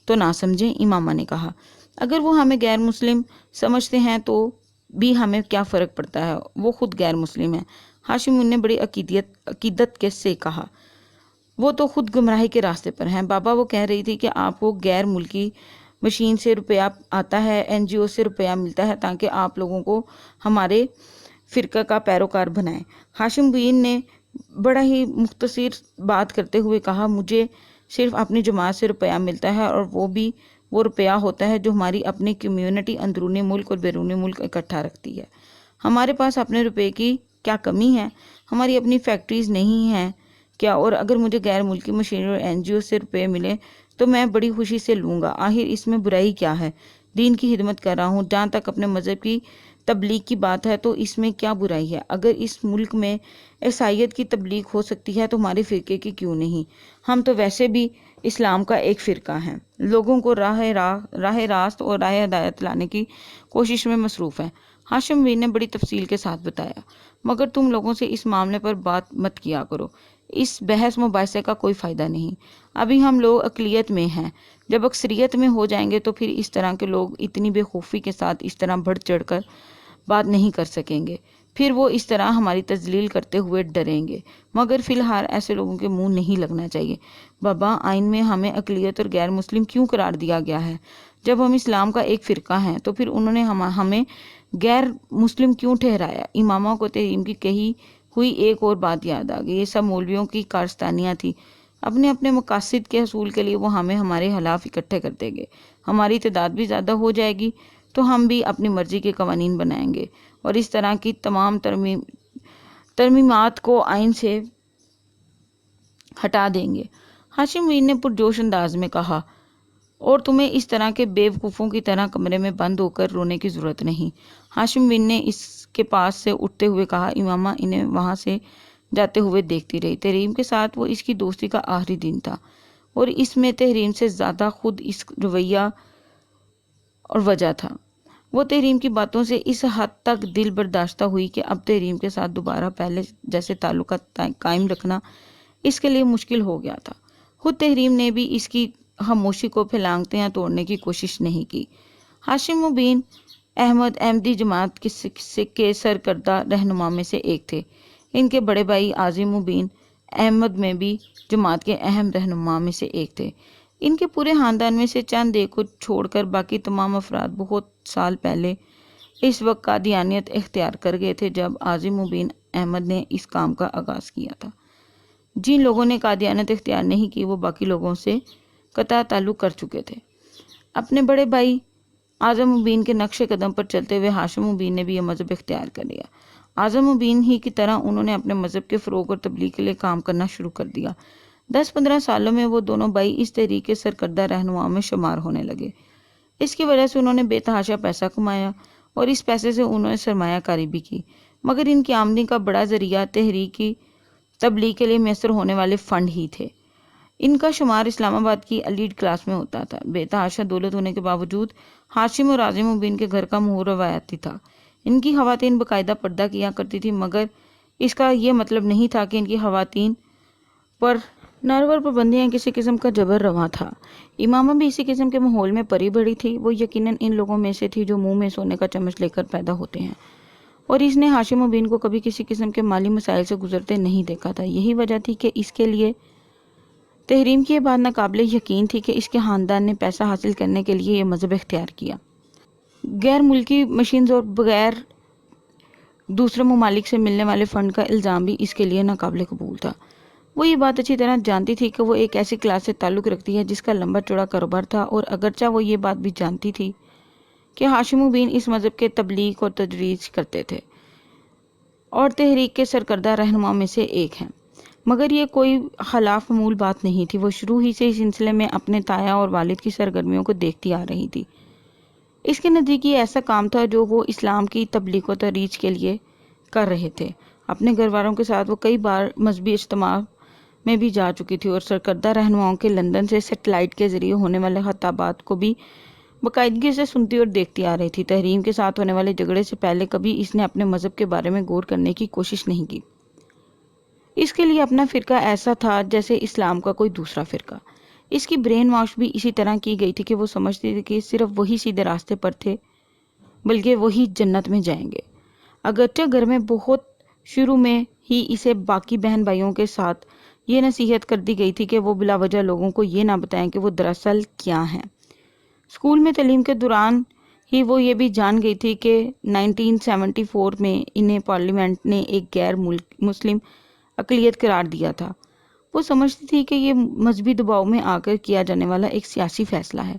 تو نہ سمجھیں، امامہ نے کہا۔ اگر وہ ہمیں غیر مسلم سمجھتے ہیں تو بھی ہمیں کیا فرق پڑتا ہے، وہ خود غیر مسلم ہیں، ہاشم نے بڑی عقیدت کے سے کہا۔ وہ تو خود گمراہی کے راستے پر ہیں۔ بابا وہ کہہ رہی تھی کہ آپ کو غیر ملکی مشین سے روپیہ آتا ہے، NGO سے روپیہ ملتا ہے تاکہ آپ لوگوں کو ہمارے فرقہ کا پیروکار بنائیں۔ ہاشم بین نے بڑا ہی مختصر بات کرتے ہوئے کہا، مجھے صرف اپنی جماعت سے روپیہ ملتا ہے اور وہ بھی وہ روپیہ ہوتا ہے جو ہماری اپنی کمیونٹی اندرونی ملک اور بیرونی ملک اکٹھا رکھتی ہے۔ ہمارے پاس اپنے روپے کی کیا کمی ہے؟ ہماری اپنی فیکٹریز نہیں ہیں کیا؟ اور اگر مجھے غیر ملکی مشینری اور NGO سے روپے ملے تو میں بڑی خوشی سے لوں گا، آخر اس میں برائی کیا ہے؟ دین کی خدمت کر رہا ہوں، جہاں تک اپنے مذہب کی تبلیغ کی بات ہے تو اس میں کیا برائی ہے؟ اگر اس ملک میں عیسائیت کی تبلیغ ہو سکتی ہے تو ہمارے فرقے کی کیوں نہیں؟ ہم تو ویسے بھی اسلام کا ایک فرقہ ہیں، لوگوں کو راہ راست اور راہ ہدایت لانے کی کوشش میں مصروف ہیں، ہاشم نے بڑی تفصیل کے ساتھ بتایا۔ مگر تم لوگوں سے اس معاملے پر بات مت کیا کرو، اس بحث مباحثے کا کوئی فائدہ نہیں، ابھی ہم لوگ اقلیت میں ہیں، جب اکثریت میں ہو جائیں گے تو پھر اس طرح کے لوگ اتنی بے خوفی کے ساتھ اس طرح بڑھ چڑھ کر بات نہیں کر سکیں گے، پھر وہ اس طرح ہماری تذلیل کرتے ہوئے ڈریں گے، مگر فی الحال ایسے لوگوں کے منہ نہیں لگنا چاہیے۔ بابا آئین میں ہمیں اقلیت اور غیر مسلم کیوں قرار دیا گیا ہے؟ جب ہم اسلام کا ایک فرقہ ہیں تو پھر انہوں نے ہمیں غیر مسلم کیوں ٹھہرایا؟ امامہ کو تحریم کی کہی ہوئی ایک اور بات یاد آ گئی، یہ سب مولویوں کی کارستانیاں تھی، اپنے مقاصد کے حصول کے لیے وہ ہمیں ہمارے خلاف اکٹھے کرتے گئے، ہماری تعداد بھی زیادہ ہو جائے گی تو ہم بھی اپنی مرضی کے قوانین بنائیں گے اور اس طرح کی تمام ترمیمات کو آئین سے ہٹا دیں گے، ہاشم نے پرجوش انداز میں کہا۔ اور تمہیں اس طرح کے بے وقوفوں کی طرح کمرے میں بند ہو کر رونے کی ضرورت نہیں، ہاشم نے اس کے پاس سے اٹھتے ہوئے کہا۔ امامہ انہیں وہاں سے جاتے ہوئے دیکھتی رہی، تحریم کے ساتھ وہ اس کی دوستی کا آخری دن تھا اور اس میں تحریم سے زیادہ خود اس رویہ اور وجہ تھا۔ وہ تحریم کی باتوں سے اس حد تک دل برداشتہ ہوئی کہ اب تحریم کے ساتھ دوبارہ پہلے جیسے تعلقات قائم رکھنا اس کے لیے مشکل ہو گیا تھا۔ خود تحریم نے بھی اس کی خاموشی کو پھیلانگتیاں توڑنے کی کوشش نہیں کی۔ ہاشم مبین احمد احمدی جماعت کے سرکردہ رہنما میں سے ایک تھے۔ ان کے بڑے بھائی عاظم مبین احمد میں بھی جماعت کے اہم رہنما میں سے ایک تھے۔ ان کے پورے خاندان میں سے چند ایک کو چھوڑ کر باقی تمام افراد بہت سال پہلے اس وقت قادیانیت اختیار کر گئے تھے جب عاظم مبین احمد نے اس کام کا آغاز کیا تھا۔ جن لوگوں نے قادیانیت اختیار نہیں کی وہ باقی لوگوں سے قطع تعلق کر چکے تھے۔ اپنے بڑے بھائی اعظم مبین کے نقش قدم پر چلتے ہوئے ہاشم مبین نے بھی یہ مذہب اختیار کر لیا۔ اعظم مبین ہی کی طرح انہوں نے اپنے مذہب کے فروغ اور تبلیغ کے لیے کام کرنا شروع کر دیا۔ 10-15 سالوں میں وہ دونوں بھائی اس تحریک کے سرکردہ رہنماؤں میں شمار ہونے لگے۔ اس کی وجہ سے انہوں نے بے تحاشا پیسہ کمایا اور اس پیسے سے انہوں نے سرمایہ کاری بھی کی، مگر ان کی آمدنی کا بڑا ذریعہ تحریک کی تبلیغ کے لیے میسر ہونے والے فنڈ ہی تھے۔ ان کا شمار اسلام آباد کی ایلیٹ کلاس میں ہوتا تھا۔ بے تحاشا دولت ہونے کے باوجود ہاشم اور عاظم مبین کے گھر کا ماحول روایتی تھا۔ ان کی خواتین باقاعدہ پردہ کیا کرتی تھی، مگر اس کا یہ مطلب نہیں تھا کہ ان کی خواتین پر ناروا پابندیاں کسی قسم کا جبر روا تھا۔ امامہ بھی اسی قسم کے ماحول میں پلی بڑھی تھی۔ وہ یقیناً ان لوگوں میں سے تھی جو منہ میں سونے کا چمچ لے کر پیدا ہوتے ہیں، اور اس نے ہاشم مبین کو کبھی کسی قسم کے مالی مسائل سے گزرتے نہیں دیکھا تھا۔ یہی وجہ تھی کہ اس کے لیے تحریم کی یہ بات ناقابل یقین تھی کہ اس کے خاندان نے پیسہ حاصل کرنے کے لیے یہ مذہب اختیار کیا۔ غیر ملکی مشینز اور بغیر دوسرے ممالک سے ملنے والے فنڈ کا الزام بھی اس کے لیے ناقابل قبول تھا۔ وہ یہ بات اچھی طرح جانتی تھی کہ وہ ایک ایسی کلاس سے تعلق رکھتی ہے جس کا لمبا چوڑا کاروبار تھا، اور اگرچہ وہ یہ بات بھی جانتی تھی کہ ہاشم مبین اس مذہب کے تبلیغ اور ترویج کرتے تھے اور تحریک کے سرکردہ رہنماؤں میں سے ایک ہیں، مگر یہ کوئی خلاف معمول بات نہیں تھی۔ وہ شروع ہی سے اس سلسلے میں اپنے تایا اور والد کی سرگرمیوں کو دیکھتی آ رہی تھی۔ اس کے نزدیک یہ ایسا کام تھا جو وہ اسلام کی تبلیغ و ترویج کے لیے کر رہے تھے۔ اپنے گھر والوں کے ساتھ وہ کئی بار مذہبی اجتماع میں بھی جا چکی تھی اور سرکردہ رہنماؤں کے لندن سے سیٹلائٹ کے ذریعے ہونے والے خطابات کو بھی باقاعدگی سے سنتی اور دیکھتی آ رہی تھی۔ تحریم کے ساتھ ہونے والے جھگڑے سے پہلے کبھی اس نے اپنے مذہب کے بارے میں غور کرنے کی کوشش نہیں کی۔ اس کے لیے اپنا فرقہ ایسا تھا جیسے اسلام کا کوئی دوسرا فرقہ۔ اس کی برین واش بھی اسی طرح کی گئی تھی کہ وہ سمجھتی تھی کہ صرف وہی سیدھے راستے پر تھے، بلکہ وہی جنت میں جائیں گے۔ اگرچہ گھر میں بہت شروع میں ہی اسے باقی بہن بھائیوں کے ساتھ یہ نصیحت کر دی گئی تھی کہ وہ بلا وجہ لوگوں کو یہ نہ بتائیں کہ وہ دراصل کیا ہیں۔ اسکول میں تعلیم کے دوران ہی وہ یہ بھی جان گئی تھی کہ 1974 میں انہیں پارلیمنٹ نے ایک غیر مسلم اقلیت قرار دیا تھا۔ وہ سمجھتی تھی کہ یہ مذہبی دباؤ میں آ کر کیا جانے والا ایک سیاسی فیصلہ ہے،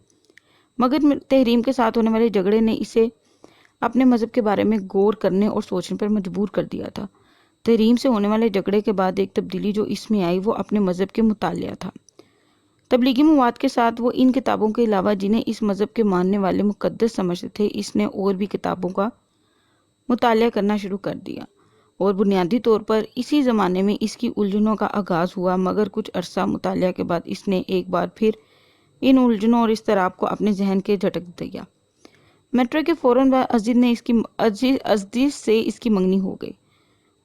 مگر تحریم کے ساتھ ہونے والے جھگڑے نے اسے اپنے مذہب کے بارے میں غور کرنے اور سوچنے پر مجبور کر دیا تھا۔ تحریم سے ہونے والے جھگڑے کے بعد ایک تبدیلی جو اس میں آئی وہ اپنے مذہب کے مطالعہ تھا۔ تبلیغی مواد کے ساتھ وہ ان کتابوں کے علاوہ جنہیں اس مذہب کے ماننے والے مقدس سمجھتے تھے، اس نے اور بھی کتابوں کا مطالعہ کرنا شروع کر دیا، اور بنیادی طور پر اسی زمانے میں اس کی الجھنوں کا آغاز ہوا۔ مگر کچھ عرصہ مطالعہ کے بعد اس نے ایک بار پھر ان الجھنوں اور اضطراب کو اپنے ذہن کے جھٹک دیا۔ میٹرک کے فوراً بعد ازدیس سے اس کی منگنی ہو گئی۔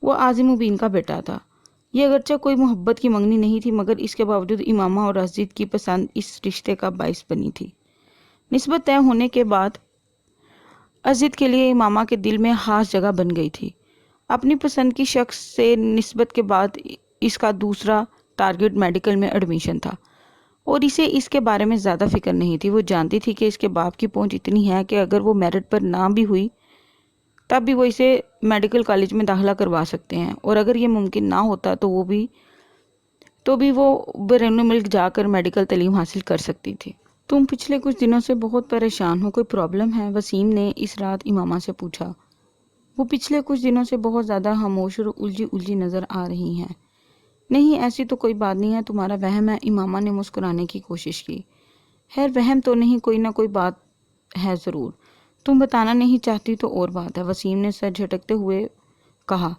وہ عاظم مبین کا بیٹا تھا۔ یہ اگرچہ کوئی محبت کی منگنی نہیں تھی، مگر اس کے باوجود امامہ اور ازید کی پسند اس رشتے کا باعث بنی تھی۔ نسبت طے ہونے کے بعد ازید کے لیے امامہ کے دل میں خاص جگہ بن گئی تھی۔ اپنی پسند کی شخص سے نسبت کے بعد اس کا دوسرا ٹارگٹ میڈیکل میں ایڈمیشن تھا، اور اسے اس کے بارے میں زیادہ فکر نہیں تھی۔ وہ جانتی تھی کہ اس کے باپ کی پہنچ اتنی ہے کہ اگر وہ میرٹ پر نہ بھی ہوئی تب بھی وہ اسے میڈیکل کالج میں داخلہ کروا سکتے ہیں، اور اگر یہ ممکن نہ ہوتا تو بھی وہ بیرون ملک جا کر میڈیکل تعلیم حاصل کر سکتی تھی۔ تم پچھلے کچھ دنوں سے بہت پریشان ہو، کوئی پرابلم ہے؟ وسیم نے اس رات امامہ سے پوچھا۔ وہ پچھلے کچھ دنوں سے بہت زیادہ خاموش اور الجھی نظر آ رہی ہیں۔ نہیں، ایسی تو کوئی بات نہیں ہے، تمہارا وہم ہے۔ امامہ نے مسکرانے کی کوشش کی۔ خیر، وہم تو نہیں، کوئی نہ کوئی بات ہے ضرور۔ تم بتانا نہیں چاہتی تو اور بات ہے، وسیم نے سر جھٹکتے ہوئے کہا۔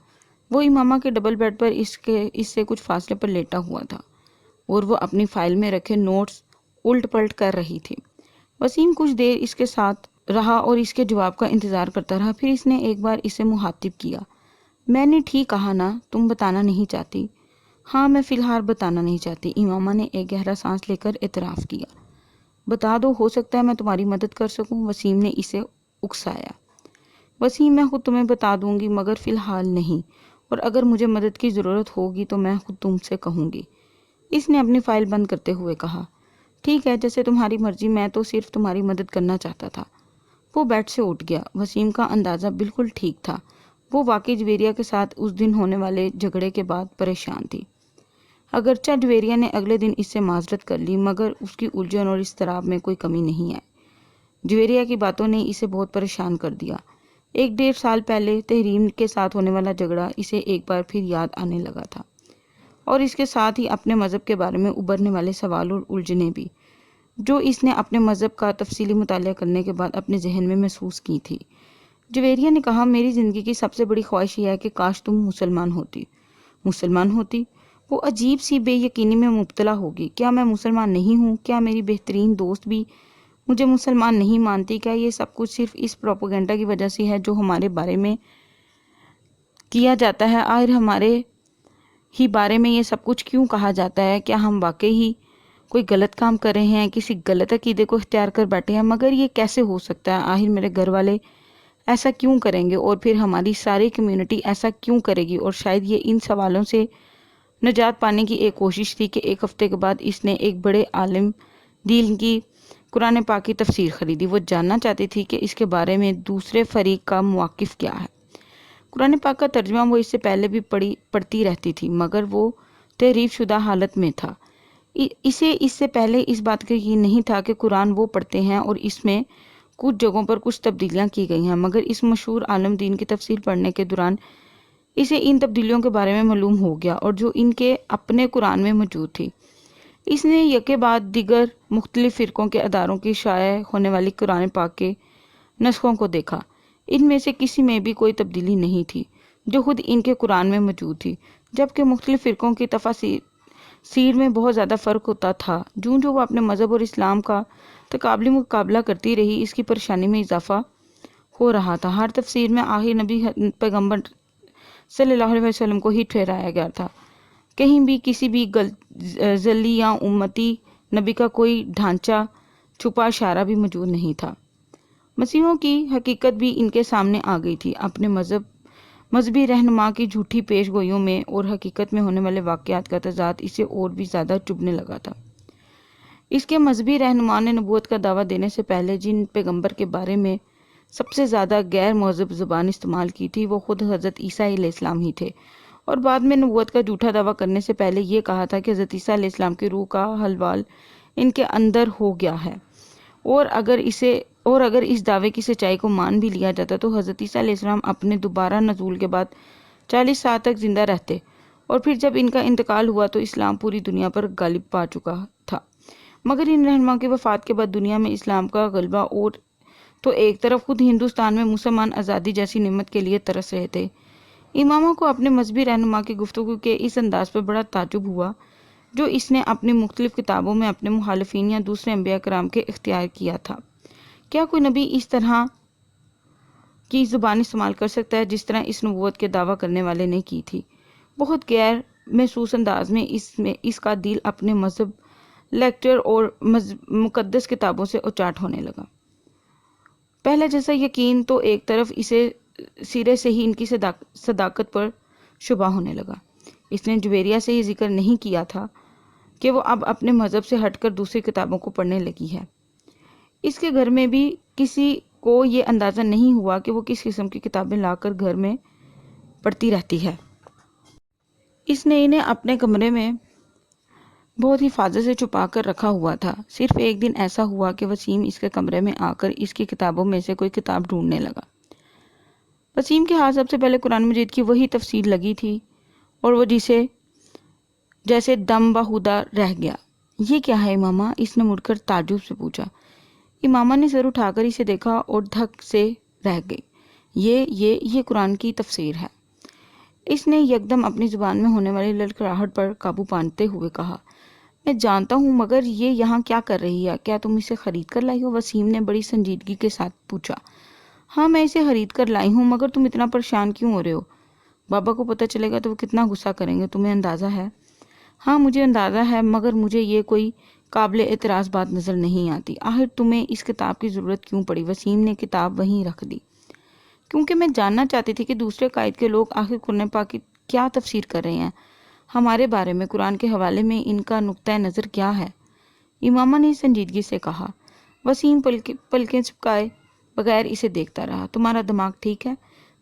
وہ امامہ کے ڈبل بیڈ پر اس سے کچھ فاصلے پر لیٹا ہوا تھا، اور وہ اپنی فائل میں رکھے نوٹس الٹ پلٹ کر رہی تھی۔ وسیم کچھ دیر اس کے ساتھ رہا اور اس کے جواب کا انتظار کرتا رہا۔ پھر اس نے ایک بار اسے مخاطب کیا۔ میں نے ٹھیک کہا نا، تم بتانا نہیں چاہتی؟ ہاں میں فی الحال بتانا نہیں چاہتی، امامہ نے ایک گہرا سانس لے کر اعتراف کیا۔ بتا دو، ہو سکتا ہے میں تمہاری مدد کر سکوں، وسیم نے اسے اکسایا۔ وسیم میں خود تمہیں بتا دوں گی مگر فی الحال نہیں، اور اگر مجھے مدد کی ضرورت ہوگی تو میں خود تم سے کہوں گی، اس نے اپنی فائل بند کرتے ہوئے کہا۔ ٹھیک ہے، جیسے تمہاری مرضی، میں تو صرف تمہاری مدد کرنا چاہتا تھا۔ وہ بیڈ سے اٹھ گیا۔ وسیم کا اندازہ بالکل ٹھیک تھا، وہ واقعی جویریہ کے ساتھ اس دن ہونے والے جھگڑے کے بعد پریشان تھی۔ اگرچہ جویریہ نے اگلے دن اس سے معذرت کر لی مگر اس کی الجھن اور اضطراب میں کوئی کمی نہیں آئی۔ جویریہ کی باتوں نے اسے بہت پریشان کر دیا۔ 1.5 سال پہلے تحریم کے ساتھ ہونے والا جھگڑا اسے ایک بار پھر یاد آنے لگا تھا، اور اس کے ساتھ ہی اپنے مذہب کے بارے میں ابھرنے والے سوال اور الجھنیں بھی، جو اس نے اپنے مذہب کا تفصیلی مطالعہ کرنے کے بعد اپنے ذہن میں محسوس کی تھی۔ جویریہ نے کہا، میری زندگی کی سب سے بڑی خواہش یہ ہے کہ کاش تم مسلمان ہوتی۔ مسلمان ہوتی؟ وہ عجیب سی بے یقینی میں مبتلا ہوگی۔ کیا میں مسلمان نہیں ہوں؟ کیا میری بہترین دوست بھی مجھے مسلمان نہیں مانتی؟ کیا یہ سب کچھ صرف اس پروپیگنڈا کی وجہ سے ہے جو ہمارے بارے میں کیا جاتا ہے؟ آخر ہمارے ہی بارے میں یہ سب کچھ کیوں کہا جاتا ہے؟ کیا ہم واقعی ہی کوئی غلط کام کر رہے ہیں، کسی غلط عقیدے کو اختیار کر بیٹھے ہیں؟ مگر یہ کیسے ہو سکتا ہے؟ آخر میرے گھر والے ایسا کیوں کریں گے، اور پھر ہماری ساری کمیونٹی ایسا کیوں کرے گی؟ اور شاید یہ ان سوالوں سے نجات پانے کی ایک کوشش تھی کہ ایک ہفتے کے بعد اس نے ایک بڑے عالم دین کی قرآن پاک کی تفسیر خریدی۔ وہ جاننا چاہتی تھی کہ اس کے بارے میں دوسرے فریق کا موقف کیا ہے۔ قرآن پاک کا ترجمہ وہ اس سے پہلے بھی پڑھتی رہتی تھی مگر وہ تحریف شدہ حالت میں تھا۔ اسے اس سے پہلے اس بات کا یقین نہیں تھا کہ قرآن وہ پڑھتے ہیں اور اس میں کچھ جگہوں پر کچھ تبدیلیاں کی گئی ہیں، مگر اس مشہور عالم دین کی تفسیر پڑھنے کے دوران اسے ان تبدیلیوں کے بارے میں معلوم ہو گیا اور جو ان کے اپنے قرآن میں موجود تھی۔ اس نے یکے بعد دیگر مختلف فرقوں کے اداروں کی شائع ہونے والی قرآن پاک کے نسخوں کو دیکھا۔ ان میں سے کسی میں بھی کوئی تبدیلی نہیں تھی جو خود ان کے قرآن میں موجود تھی، جبکہ مختلف فرقوں کی تفاسیر میں بہت زیادہ فرق ہوتا تھا۔ جو وہ اپنے مذہب اور اسلام کا تقابلی مقابلہ کرتی رہی، اس کی پریشانی میں اضافہ ہو رہا تھا۔ ہر تفسیر میں آخر نبی پیغمبر صلی اللہ علیہ وسلم کو ہی ٹھہرایا گیا تھا، کہیں بھی کسی بھی ذلی یا امتی نبی کا کوئی ڈھانچہ چھپا اشارہ بھی موجود نہیں تھا۔ مسیحوں کی حقیقت بھی ان کے سامنے آ گئی تھی۔ اپنے مذہبی رہنما کی جھوٹی پیش گوئیوں میں اور حقیقت میں ہونے والے واقعات کا تضاد اسے اور بھی زیادہ چبھنے لگا تھا۔ اس کے مذہبی رہنما نے نبوت کا دعویٰ دینے سے پہلے جن پیغمبر کے بارے میں سب سے زیادہ غیر مہذب زبان استعمال کی تھی وہ خود حضرت عیسیٰ علیہ السلام ہی تھے، اور بعد میں نبوت کا جھوٹا دعویٰ کرنے سے پہلے یہ کہا تھا کہ حضرت عیسیٰ علیہ السلام کی روح کا حلوال ان کے اندر ہو گیا ہے، اور اگر اس دعوے کی سچائی کو مان بھی لیا جاتا تو حضرت عیسیٰ علیہ السلام اپنے دوبارہ نزول کے بعد 40 سال تک زندہ رہتے، اور پھر جب ان کا انتقال ہوا تو اسلام پوری دنیا پر غالب پا چکا تھا۔ مگر ان رہنما کی وفات کے بعد دنیا میں اسلام کا غلبہ، اور تو ایک طرف خود ہندوستان میں مسلمان آزادی جیسی نعمت کے لیے ترس رہے تھے۔ امامہ کو اپنے مذہبی رہنما کی گفتگو کے اس انداز پر بڑا تعجب ہوا جو اس نے اپنی مختلف کتابوں میں اپنے مخالفین یا دوسرے انبیاء کرام کے اختیار کیا تھا۔ کیا کوئی نبی اس طرح کی زبان استعمال کر سکتا ہے جس طرح اس نبوت کے دعویٰ کرنے والے نے کی تھی؟ بہت غیر محسوس انداز میں اس کا دل اپنے مذہب، لیکچر اور مقدس کتابوں سے اچاٹ ہونے لگا۔ پہلے جیسا یقین تو ایک طرف اسے سرے سے ہی ان کی صداقت پر شبہ ہونے لگا۔ اس نے جویریہ سے یہ ذکر نہیں کیا تھا کہ وہ اب اپنے مذہب سے ہٹ کر دوسری کتابوں کو پڑھنے لگی ہے۔ اس کے گھر میں بھی کسی کو یہ اندازہ نہیں ہوا کہ وہ کس قسم کی کتابیں لا کر گھر میں پڑھتی رہتی ہے۔ اس نے انہیں اپنے کمرے میں بہت حفاظت سے چھپا کر رکھا ہوا تھا۔ صرف ایک دن ایسا ہوا کہ وسیم اس کے کمرے میں آ کر اس کی کتابوں میں سے کوئی کتاب ڈھونڈنے لگا۔ وسیم کے ہاتھ سب سے پہلے قرآن مجید کی وہی تفسیر لگی تھی اور وہ جیسے دم بہودہ رہ گیا۔ یہ کیا ہے امامہ؟ اس نے مڑ کر تعجب سے پوچھا۔ امامہ نے سر اٹھا کر اسے دیکھا اور دھک سے رہ گئی۔ یہ قرآن کی تفسیر ہے۔ اس نے یکدم اپنی زبان میں ہونے والی لڑکھڑاہٹ پر قابو پاتے ہوئے کہا، میں جانتا ہوں مگر یہ یہاں کیا کر رہی ہے؟ کیا تم اسے خرید کر لائی ہو؟ وسیم نے بڑی سنجیدگی کے ساتھ پوچھا۔ ہاں میں اسے خرید کر لائی ہوں، مگر تم اتنا پریشان کیوں ہو رہے ہو؟ بابا کو پتہ چلے گا تو وہ کتنا غصہ کریں گے، تمہیں اندازہ ہے؟ ہاں مجھے اندازہ ہے، مگر مجھے یہ کوئی قابل اعتراض بات نظر نہیں آتی۔ آخر تمہیں اس کتاب کی ضرورت کیوں پڑی؟ وسیم نے کتاب وہیں رکھ دی۔ کیونکہ میں جاننا چاہتی تھی کہ دوسرے قائد کے لوگ آخر قرآن پاک کی کیا تفسیر کر رہے ہیں، ہمارے بارے میں قرآن کے حوالے میں ان کا نقطۂ نظر کیا ہے۔ امامہ نے سنجیدگی سے کہا۔ وسیم پلکیں چپکائے بغیر اسے دیکھتا رہا۔ تمہارا دماغ ٹھیک ہے؟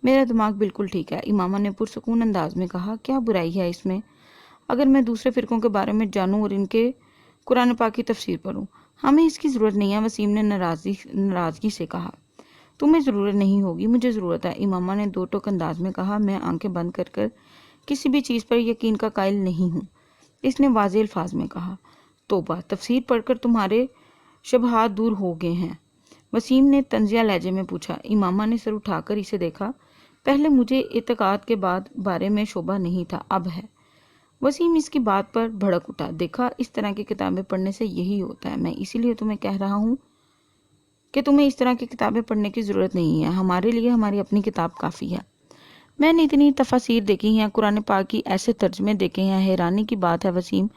میرا دماغ بالکل ٹھیک ہے، امامہ نے پرسکون انداز میں کہا۔ کیا برائی ہے اس میں اگر میں دوسرے فرقوں کے بارے میں جانوں اور ان کے قرآن پاک کی تفسیر پڑھوں؟ ہمیں اس کی ضرورت نہیں ہے، وسیم نے ناراضگی سے کہا۔ تمہیں ضرورت نہیں ہوگی، مجھے ضرورت ہے، امامہ نے دو ٹوک انداز میں کہا۔ میں آنکھیں بند کر کر کسی بھی چیز پر یقین کا قائل نہیں ہوں، اس نے واضح الفاظ میں کہا۔ توبہ، تفسیر پڑھ کر تمہارے شبہات دور ہو گئے ہیں؟ وسیم نے طنزیہ لہجے میں پوچھا۔ امامہ نے سر اٹھا کر اسے دیکھا۔ پہلے مجھے اعتقاد کے بارے میں شبہ نہیں تھا، اب ہے۔ وسیم اس کی بات پر بھڑک اٹھا۔ دیکھا، اس طرح کی کتابیں پڑھنے سے یہی ہوتا ہے، میں اسی لیے تمہیں کہہ رہا ہوں کہ تمہیں اس طرح کی کتابیں پڑھنے کی ضرورت نہیں ہے، ہمارے لیے ہماری اپنی کتاب کافی ہے۔ میں نے اتنی تفاسیر دیکھی ہیں، قرآن پاک کی ایسے ترجمے دیکھے ہیں، حیرانی کی بات ہے وسیم،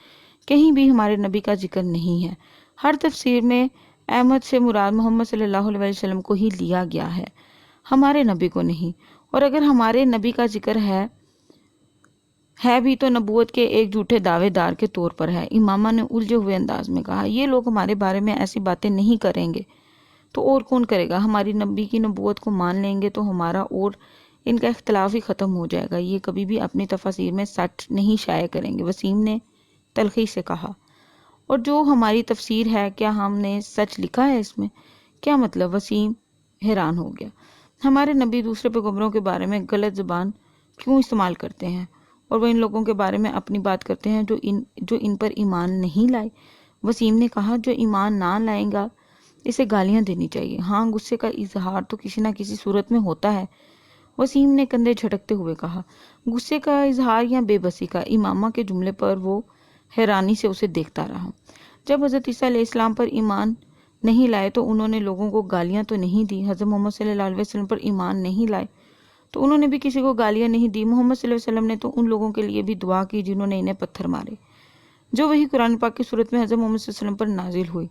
کہیں بھی ہمارے نبی کا ذکر نہیں ہے۔ ہر تفسیر میں احمد سے مراد محمد صلی اللہ علیہ وسلم کو ہی لیا گیا ہے، ہمارے نبی کو نہیں۔ اور اگر ہمارے نبی کا ذکر ہے بھی تو نبوت کے ایک جھوٹے دعوے دار کے طور پر ہے، امامہ نے الجھے ہوئے انداز میں کہا۔ یہ لوگ ہمارے بارے میں ایسی باتیں نہیں کریں گے تو اور کون کرے گا؟ ہماری نبی کی نبوت کو مان لیں گے تو ہمارا اور ان کا اختلاف ہی ختم ہو جائے گا، یہ کبھی بھی اپنی تفاسیر میں سچ نہیں شائع کریں گے، وسیم نے تلخی سے کہا۔ اور جو ہماری تفسیر ہے، کیا ہم نے سچ لکھا ہے اس میں؟ کیا مطلب؟ وسیم حیران ہو گیا۔ ہمارے نبی دوسرے پیغمبروں کے بارے میں غلط زبان کیوں استعمال کرتے ہیں، اور وہ ان لوگوں کے بارے میں اپنی بات کرتے ہیں جو ان پر ایمان نہیں لائے؟ وسیم نے کہا۔ جو ایمان نہ لائیں گا اسے گالیاں دینی چاہیے۔ ہاں، غصے کا اظہار تو کسی نہ کسی صورت میں ہوتا ہے، وسیم نے کندھے جھٹکتے ہوئے کہا۔ غصے کا اظہار یا بے بسی کا؟ امامہ کے جملے پر وہ حیرانی سے اسے دیکھتا رہا۔ جب حضرت عیسیٰ علیہ السلام پر ایمان نہیں لائے تو انہوں نے لوگوں کو گالیاں تو نہیں دی، حضرت محمد صلی اللہ علیہ وسلم پر ایمان نہیں لائے تو انہوں نے بھی کسی کو گالیاں نہیں دی، محمد صلی اللہ علیہ وسلم نے تو ان لوگوں کے لیے بھی دعا کی جنہوں نے انہیں پتھر مارے، جو وہی قرآن پاک کی صورت میں حضرت محمد صلی اللہ علیہ وسلم پر نازل ہوئی،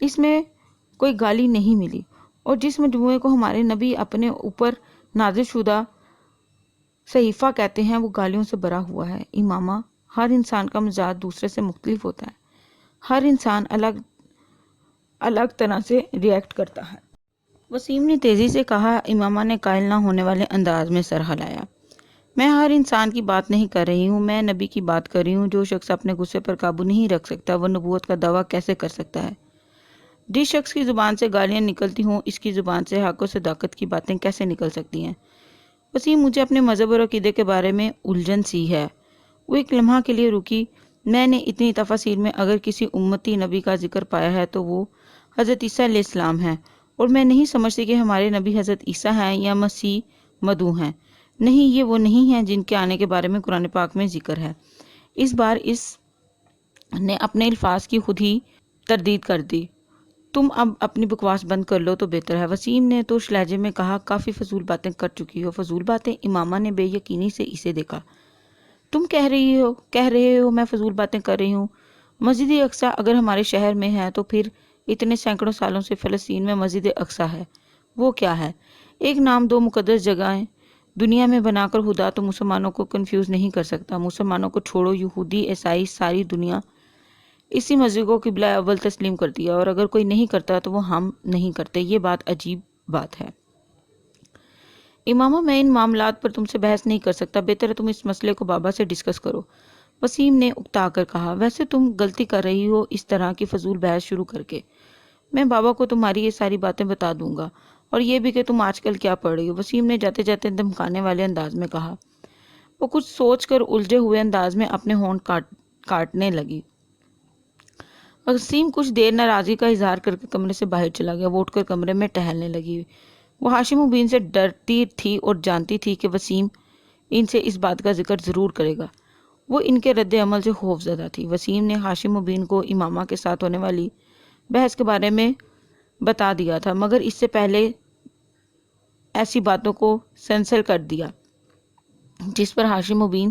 اس میں کوئی گالی نہیں ملی۔ اور جس مجموعے کو ہمارے نبی اپنے اوپر نازل شدہ صحیفہ کہتے ہیں وہ گالیوں سے بھرا ہوا ہے۔ امامہ، ہر انسان کا مزاج دوسرے سے مختلف ہوتا ہے، ہر انسان الگ طرح سے ریئیکٹ کرتا ہے، وسیم نے تیزی سے کہا۔ امامہ نے قائل نہ ہونے والے انداز میں سر ہلایا۔ میں ہر انسان کی بات نہیں کر رہی ہوں، میں نبی کی بات کر رہی ہوں۔ جو شخص اپنے غصے پر قابو نہیں رکھ سکتا وہ نبوت کا دعویٰ کیسے کر سکتا ہے؟ جس شخص کی زبان سے گالیاں نکلتی ہوں، اس کی زبان سے حق و صداقت کی باتیں کیسے نکل سکتی ہیں؟ وسیم، مجھے اپنے مذہب اور عقیدے کے بارے میں الجھن سی ہے۔ وہ ایک لمحہ کے لیے رکی۔ میں نے اتنی تفاسیر میں اگر کسی امتی نبی کا ذکر پایا ہے تو وہ حضرت عیسیٰ علیہ السلام ہیں، اور میں نہیں سمجھتی کہ ہمارے نبی حضرت عیسیٰ ہیں یا مسیح مدعو ہیں۔ نہیں، یہ وہ نہیں ہیں جن کے آنے کے بارے میں قرآن پاک میں ذکر ہے۔ اس بار اس نے اپنے الفاظ کی خود ہی تردید کر دی۔ تم اب اپنی بکواس بند کر لو تو بہتر ہے، وسیم نے ترش لہجے میں کہا۔ کافی فضول باتیں کر چکی ہو۔ فضول باتیں؟ امامہ نے بے یقینی سے اسے دیکھا۔ تم کہہ رہے ہو میں فضول باتیں کر رہی ہوں؟ مسجد اقصیٰ اگر ہمارے شہر میں ہے تو پھر اتنے سینکڑوں سالوں سے فلسطین میں مسجد اقصیٰ ہے، وہ کیا ہے؟ ایک نام دو مقدس جگہیں دنیا میں بنا کر خدا تو مسلمانوں کو کنفیوز نہیں کر سکتا۔ مسلمانوں کو چھوڑو، یہودی، عیسائی، ساری دنیا اسی مسجد کو قبلہ اول تسلیم کرتی ہے، اور اگر کوئی نہیں کرتا تو وہ ہم نہیں کرتے۔ یہ بات عجیب بات ہے امامہ، میں ان معاملات پر تم سے بحث نہیں کر سکتا، بہتر ہے تم اس مسئلے کو بابا سے ڈسکس کرو، وسیم نے اکتا کر کہا۔ ویسے تم غلطی کر رہی ہو اس طرح کی فضول بحث شروع کر کے، میں بابا کو تمہاری یہ ساری باتیں بتا دوں گا، اور یہ بھی کہ تم آج کل کیا پڑھ رہی ہو، وسیم نے جاتے جاتے دھمکانے والے انداز میں کہا۔ وہ کچھ سوچ کر الجھے ہوئے انداز میں اپنے ہونٹ کاٹنے لگی۔ وسیم کچھ دیر ناراضی کا اظہار کر کے کمرے سے باہر چلا گیا۔ وہ اٹھ کر کمرے میں ٹہلنے لگی۔ وہ ہاشم مبین سے ڈرتی تھی اور جانتی تھی کہ وسیم ان سے اس بات کا ذکر ضرور کرے گا۔ وہ ان کے رد عمل سے خوف زدہ تھی۔ وسیم نے ہاشم مبین کو امامہ کے ساتھ ہونے والی بحث کے بارے میں بتا دیا تھا، مگر اس سے پہلے ایسی باتوں کو سینسر کر دیا جس پر ہاشم مبین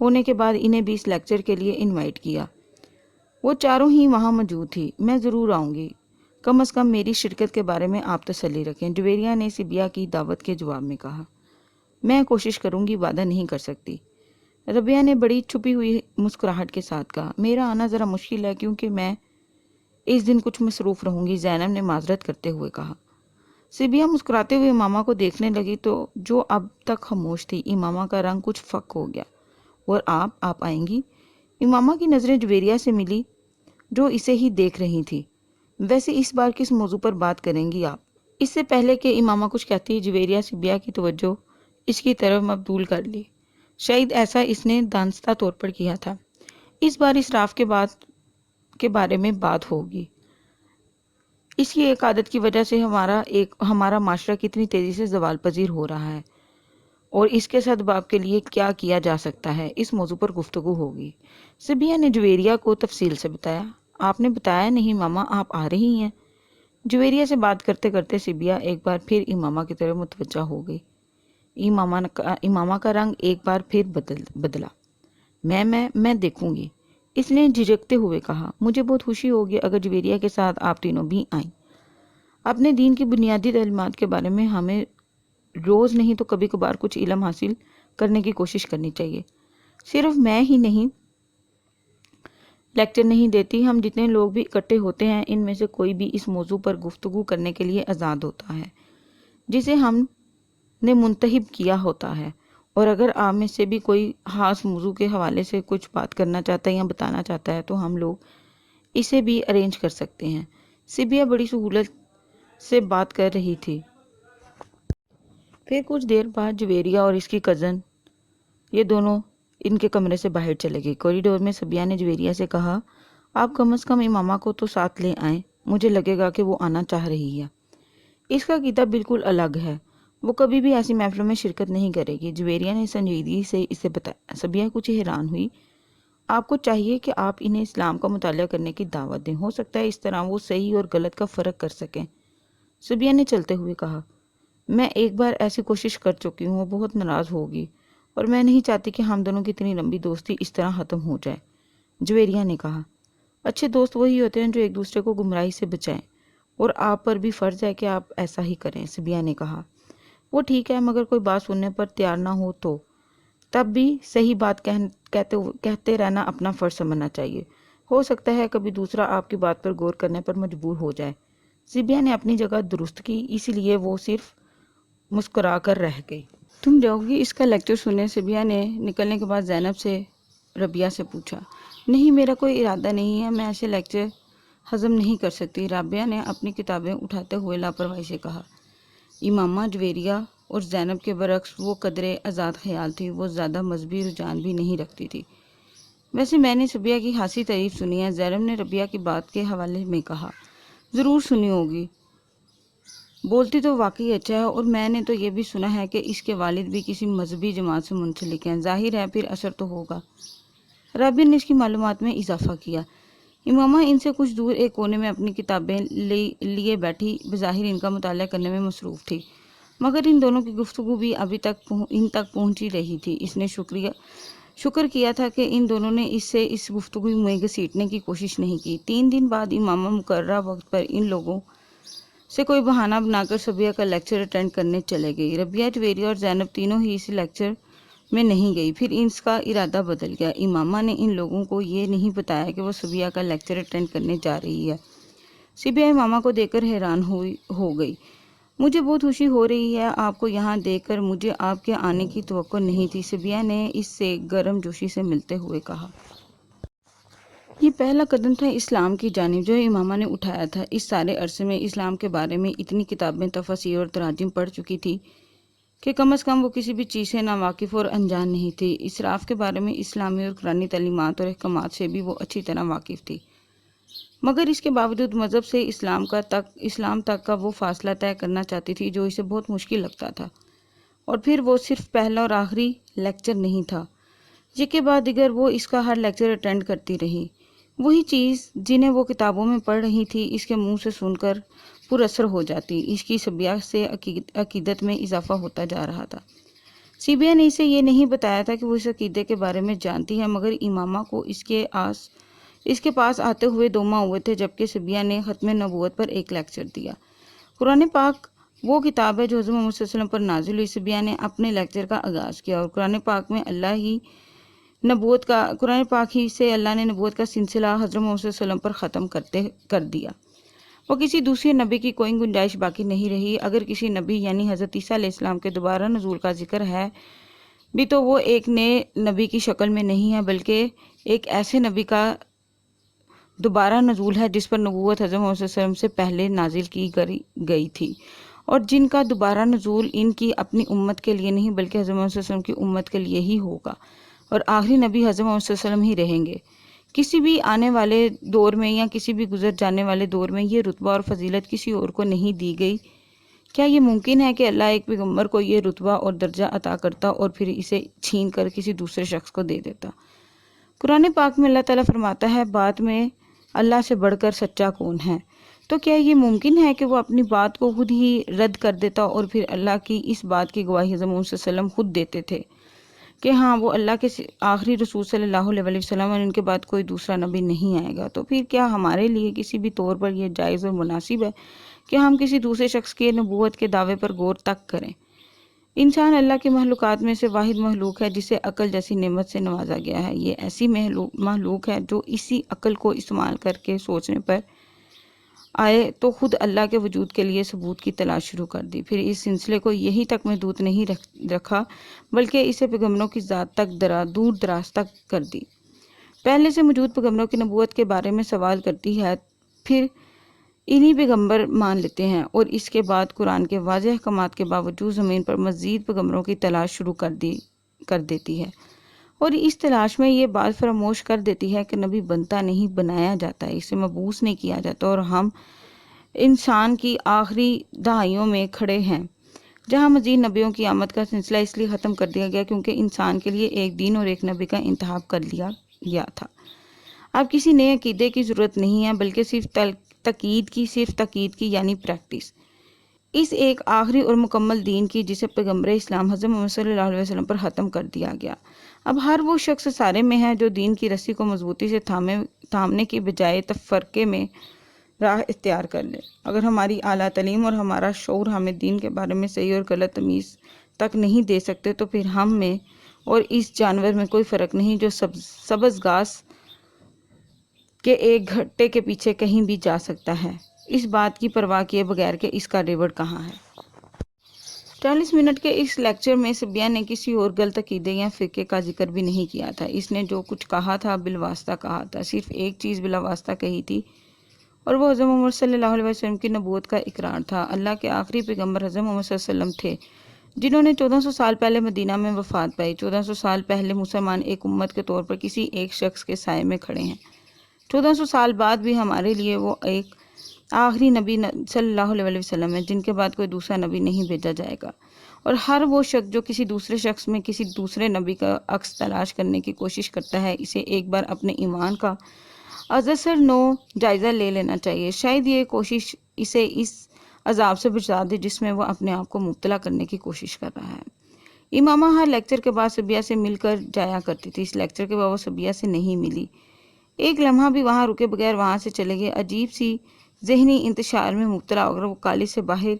ہونے کے بعد انہیں بھی اس لیکچر کے لیے انوائٹ کیا۔ وہ چاروں ہی وہاں موجود تھی۔ میں ضرور آؤں گی، کم از کم میری شرکت کے بارے میں آپ تسلی رکھیں، جویریہ نے سبیہ کی دعوت کے جواب میں کہا۔ میں کوشش کروں گی، وعدہ نہیں کر سکتی، ربیہ نے بڑی چھپی ہوئی مسکراہٹ کے ساتھ کہا۔ میرا آنا ذرا مشکل ہے کیونکہ میں اس دن کچھ مصروف رہوں گی، زینب نے معذرت کرتے ہوئے کہا۔ سبیہ مسکراتے ہوئے امامہ کو دیکھنے لگی تو جو اب تک خاموش تھی، امامہ کا رنگ کچھ فک ہو گیا۔ اور آپ آئیں گی؟ امامہ کی نظریں جویریہ سے ملی جو اسے ہی دیکھ رہی تھی۔ ویسے اس بار کس موضوع پر بات کریں گی آپ؟ اس سے پہلے کہ امامہ کچھ کہتی، جویریہ سبیہ کی توجہ اس کی طرف مبذول کر لی۔ شاید ایسا اس نے دانستہ طور پر کیا تھا۔ اس بار اسراف کے بارے میں بات ہوگی۔ اس کی ایک عادت کی وجہ سے ہمارا معاشرہ کتنی تیزی سے زوال پذیر ہو رہا ہے اور اس کے سدباب کے لیے کیا کیا جا سکتا ہے، اس موضوع پر گفتگو ہوگی۔ سبیہ نے جویریہ کو تفصیل سے بتایا۔ آپ نے بتایا نہیں ماما، آپ آ رہی ہیں؟ جویریہ سے بات کرتے کرتے سبیہ ایک بار پھر امامہ کی طرف متوجہ ہو گئی۔ امامہ کا رنگ ایک بار پھر بدلا۔ میں دیکھوں گی، اس نے جھجکتے ہوئے کہا۔ مجھے بہت خوشی ہوگی اگر جویریہ کے ساتھ آپ تینوں بھی آئیں۔ اپنے دین کی بنیادی تعلیمات کے بارے میں ہمیں روز نہیں تو کبھی کبھار کچھ علم حاصل کرنے کی کوشش کرنی چاہیے۔ صرف میں ہی نہیں لیکچر نہیں دیتی، ہم جتنے لوگ بھی اکٹھے ہوتے ہیں ان میں سے کوئی بھی اس موضوع پر گفتگو کرنے کے لیے آزاد ہوتا ہے جسے ہم نے منتخب کیا ہوتا ہے، اور اگر آپ میں سے بھی کوئی خاص موضوع کے حوالے سے کچھ بات کرنا چاہتا ہے یا بتانا چاہتا ہے تو ہم لوگ اسے بھی ارینج کر سکتے ہیں۔ سبیہ بڑی سہولت سے بات کر رہی تھی۔ پھر کچھ دیر بعد جویریہ اور اس کی کزن یہ دونوں ان کے کمرے سے باہر چلے گئے۔ کوریڈور میں سبیہ نے جویریہ سے کہا، آپ کم از کم امامہ کو تو ساتھ لے آئیں، مجھے لگے گا کہ وہ آنا چاہ رہی ہے۔ اس کا عقیدہ بالکل الگ ہے، وہ کبھی بھی ایسی محفلوں میں شرکت نہیں کرے گی، جویریہ نے سنجیدگی سے اسے بتایا۔ سبیہ کچھ حیران ہوئی۔ آپ کو چاہیے کہ آپ انہیں اسلام کا مطالعہ کرنے کی دعوت دیں، ہو سکتا ہے اس طرح وہ صحیح اور غلط کا فرق کر سکیں۔ سبیہ نے چلتے ہوئے کہا، میں ایک بار ایسی کوشش کر چکی ہوں، وہ بہت ناراض ہوگی اور میں نہیں چاہتی کہ ہم دونوں کی اتنی لمبی دوستی اس طرح ختم ہو جائے۔ جویریہ نے کہا، اچھے دوست وہی ہوتے ہیں جو ایک دوسرے کو گمراہی سے بچائیں، اور آپ پر بھی فرض ہے کہ آپ ایسا ہی کریں۔ سبیہ نے کہا، وہ ٹھیک ہے، مگر کوئی بات سننے پر تیار نہ ہو تو تب بھی صحیح بات کہتے رہنا اپنا فرض سمجھنا چاہیے۔ ہو سکتا ہے کبھی دوسرا آپ کی بات پر غور کرنے پر مجبور ہو جائے۔ سبیہ نے اپنی جگہ درست کی، اس لیے وہ صرف مسکرا کر رہ گئی۔ تم جاؤ گی اس کا لیکچر سننے؟ سبیہ نے نکلنے کے بعد زینب سے ربیہ سے پوچھا۔ نہیں، میرا کوئی ارادہ نہیں ہے، میں ایسے لیکچر ہضم نہیں کر سکتی، رابعہ نے اپنی کتابیں اٹھاتے ہوئے لاپرواہی سے کہا۔ امامہ جویریہ اور زینب کے برعکس وہ قدرے آزاد خیال تھی، وہ زیادہ مذہبی رجحان بھی نہیں رکھتی تھی۔ ویسے میں نے سبیہ کی خاصی تعریف سنی ہے، زینب نے ربیہ کی بات کے حوالے میں کہا۔ ضرور سنی ہوگی، بولتی تو واقعی اچھا ہے، اور میں نے تو یہ بھی سنا ہے کہ اس کے والد بھی کسی مذہبی جماعت سے منسلک ہیں، ظاہر ہے پھر اثر تو ہوگا۔ رابعہ نے اس کی معلومات میں اضافہ کیا۔ امامہ ان سے کچھ دور ایک کونے میں اپنی کتابیں لیے بیٹھی بظاہر ان کا مطالعہ کرنے میں مصروف تھی، مگر ان دونوں کی گفتگو بھی ابھی تک ان تک پہنچ ہی رہی تھی۔ اس نے شکر کیا تھا کہ ان دونوں نے اس گفتگو میں گھسیٹنے کی کوشش نہیں کی۔ 3 دن بعد امامہ مقررہ وقت پر ان لوگوں سے کوئی بہانہ بنا کر سبیہ کا لیکچر اٹینڈ کرنے چلے گئی۔ ربیہ، جویریہ اور زینب تینوں ہی اس لیکچر میں نہیں گئی۔ پھر اس کا ارادہ بدل گیا۔ امامہ نے ان لوگوں کو یہ نہیں بتایا کہ وہ سبیہ کا لیکچر اٹینڈ کرنے جا رہی ہے۔ سبیہ امامہ کو دیکھ کر حیران ہو گئی۔ مجھے بہت خوشی ہو رہی ہے آپ کو یہاں دیکھ کر، مجھے آپ کے آنے کی توقع نہیں تھی، سبیہ نے اس سے گرم جوشی سے ملتے ہوئے کہا۔ یہ پہلا قدم تھا اسلام کی جانب جو امامہ نے اٹھایا تھا۔ اس سارے عرصے میں اسلام کے بارے میں اتنی کتابیں، تفاسیر اور تراجم پڑھ چکی تھی کہ کم از کم وہ کسی بھی چیز سے ناواقف اور انجان نہیں تھی۔ اسراف کے بارے میں اسلامی اور قرآنی تعلیمات اور احکامات سے بھی وہ اچھی طرح واقف تھی، مگر اس کے باوجود مذہب سے اسلام تک کا وہ فاصلہ طے کرنا چاہتی تھی جو اسے بہت مشکل لگتا تھا۔ اور پھر وہ صرف پہلا اور آخری لیکچر نہیں تھا، یہ کے بعد دیگر وہ اس کا ہر لیکچر اٹینڈ کرتی رہی۔ وہی چیز جنہیں وہ کتابوں میں پڑھ رہی تھی اس کے منہ سے سن کر پر اثر ہو جاتی۔ اس کی سبیہ سے عقیدت میں اضافہ ہوتا جا رہا تھا۔ سیبیا نے اسے یہ نہیں بتایا تھا کہ وہ اس عقیدے کے بارے میں جانتی ہے، مگر امامہ کو اس کے پاس آتے ہوئے 2 ماہ ہوئے تھے جبکہ سیبیا نے ختم نبوت پر ایک لیکچر دیا۔ قرآن پاک وہ کتاب ہے جو حضرت محمد صلی اللہ علیہ وسلم پر نازل ہوئی۔ سیبیا نے اپنے لیکچر کا آغاز کیا اور قرآن پاک ہی سے اللہ نے نبوت کا سلسلہ حضرت محمد صلی اللہ علیہ وسلم پر ختم کر دیا۔ وہ کسی دوسرے نبی کی کوئی گنجائش باقی نہیں رہی۔ اگر کسی نبی یعنی حضرت عیسیٰ علیہ السلام کے دوبارہ نزول کا ذکر ہے بھی تو وہ ایک نئے نبی کی شکل میں نہیں ہے، بلکہ ایک ایسے نبی کا دوبارہ نزول ہے جس پر نبوت حضرت محمد صلی اللہ علیہ وسلم سے پہلے نازل کی گئی تھی، اور جن کا دوبارہ نزول ان کی اپنی امت کے لیے نہیں بلکہ حضرت محمد صلی اللہ علیہ وسلم کی امت کے لیے ہی ہوگا، اور آخری نبی حضرت محمد صلی اللہ علیہ وسلم ہی رہیں گے۔ کسی بھی آنے والے دور میں یا کسی بھی گزر جانے والے دور میں یہ رتبہ اور فضیلت کسی اور کو نہیں دی گئی۔ کیا یہ ممکن ہے کہ اللہ ایک پیغمبر کو یہ رتبہ اور درجہ عطا کرتا اور پھر اسے چھین کر کسی دوسرے شخص کو دے دیتا؟ قرآن پاک میں اللہ تعالیٰ فرماتا ہے، بات میں اللہ سے بڑھ کر سچا کون ہے؟ تو کیا یہ ممکن ہے کہ وہ اپنی بات کو خود ہی رد کر دیتا اور پھر اللہ کی اس بات کی گواہی حضرت محمد صلی اللہ علیہ وسلم خود دیتے تھے کہ ہاں وہ اللہ کے آخری رسول صلی اللہ علیہ وسلم اور ان کے بعد کوئی دوسرا نبی نہیں آئے گا؟ تو پھر کیا ہمارے لیے کسی بھی طور پر یہ جائز اور مناسب ہے کہ ہم کسی دوسرے شخص کے نبوت کے دعوے پر غور تک کریں؟ انسان اللہ کے مخلوقات میں سے واحد مخلوق ہے جسے عقل جیسی نعمت سے نوازا گیا ہے۔ یہ ایسی مخلوق ہے جو اسی عقل کو استعمال کر کے سوچنے پر آئے تو خود اللہ کے وجود کے لیے ثبوت کی تلاش شروع کر دی، پھر اس سلسلے کو یہی تک محدود نہیں رکھا بلکہ اسے پیغمبروں کی ذات تک دور دراز تک کر دی۔ پہلے سے موجود پیغمبروں کی نبوت کے بارے میں سوال کرتی ہے، پھر انہی پیغمبر مان لیتے ہیں، اور اس کے بعد قرآن کے واضح احکامات کے باوجود زمین پر مزید پیغمبروں کی تلاش شروع کر دیتی ہے، اور اس تلاش میں یہ بات فراموش کر دیتی ہے کہ نبی بنتا نہیں، بنایا جاتا ہے، اسے مبعوث نہیں کیا جاتا، اور ہم انسان کی آخری دہائیوں میں کھڑے ہیں جہاں مزید نبیوں کی آمد کا سلسلہ اس لیے ختم کر دیا گیا کیونکہ انسان کے لیے ایک دین اور ایک نبی کا انتخاب کر لیا گیا تھا۔ اب کسی نئے عقیدے کی ضرورت نہیں ہے بلکہ صرف تقید کی یعنی پریکٹس اس ایک آخری اور مکمل دین کی جسے پیغمبر اسلام حضرت محمد صلی اللہ علیہ وسلم پر ختم کر دیا گیا۔ اب ہر وہ شخص سارے میں ہے جو دین کی رسی کو مضبوطی سے تھامنے کی بجائے تفرقے میں راہ اختیار کر لے۔ اگر ہماری اعلیٰ تعلیم اور ہمارا شعور ہمیں دین کے بارے میں صحیح اور غلط تمیز تک نہیں دے سکتے تو پھر ہم میں اور اس جانور میں کوئی فرق نہیں جو سبز گھاس کے ایک گھٹے کے پیچھے کہیں بھی جا سکتا ہے، اس بات کی پرواہ کیے بغیر کہ اس کا ریوڑ کہاں ہے۔ 40 منٹ کے اس لیکچر میں سیبیا نے کسی اور غلط عقیدے یا فرقے کا ذکر بھی نہیں کیا تھا۔ اس نے جو کچھ کہا تھا بالواسطہ کہا تھا، صرف ایک چیز بلا واسطہ کہی تھی، اور وہ حضرت محمد صلی اللہ علیہ وسلم کی نبوت کا اقرار تھا۔ اللہ کے آخری پیغمبر حضرت محمد صلی اللہ علیہ وسلم تھے جنہوں نے 1400 سال پہلے مدینہ میں وفات پائی۔ 1400 سال پہلے مسلمان ایک امت کے طور پر کسی ایک شخص کے سائے میں کھڑے ہیں۔ 1400 سال بعد بھی ہمارے لیے وہ ایک آخری نبی صلی اللہ علیہ وسلم ہے جن کے بعد کوئی دوسرا نبی نہیں بھیجا جائے گا، اور ہر وہ شخص جو کسی دوسرے شخص میں کسی دوسرے نبی کا عکس تلاش کرنے کی کوشش کرتا ہے اسے ایک بار اپنے ایمان کا ازسر نو جائزہ لے لینا چاہیے، شاید یہ کوشش اسے اس عذاب سے بچا دے جس میں وہ اپنے آپ کو مبتلا کرنے کی کوشش کر رہا ہے۔ امامہ ہر لیکچر کے بعد سیبیا سے مل کر جایا کرتی تھی۔ اس لیکچر کے بعد وہ سیبیا سے نہیں ملی، ایک لمحہ بھی وہاں رکے بغیر وہاں سے چلے گئے۔ عجیب سی ذہنی انتشار میں مبتلا ہو کر وہ کالج سے باہر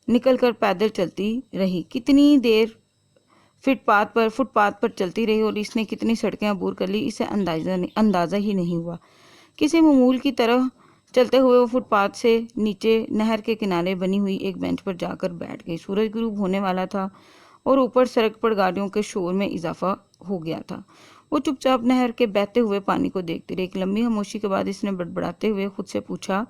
نکل کر پیدل چلتی رہی، کتنی دیر فٹ پاتھ پر چلتی رہی اور اس نے کتنی سڑکیں عبور کر لی اسے اندازہ ہی نہیں ہوا۔ کسی معمول کی طرح چلتے ہوئے وہ فٹ پاتھ سے نیچے نہر کے کنارے بنی ہوئی ایک بینچ پر جا کر بیٹھ گئی۔ سورج غروب ہونے والا تھا اور اوپر سڑک پر گاڑیوں کے شور میں اضافہ ہو گیا تھا۔ وہ چپ چاپ نہر کے بہتے ہوئے پانی کو دیکھتی رہی۔ ایک لمبی خاموشی کے بعد اس نے بڑبڑاتے ہوئے خود سے پوچھا،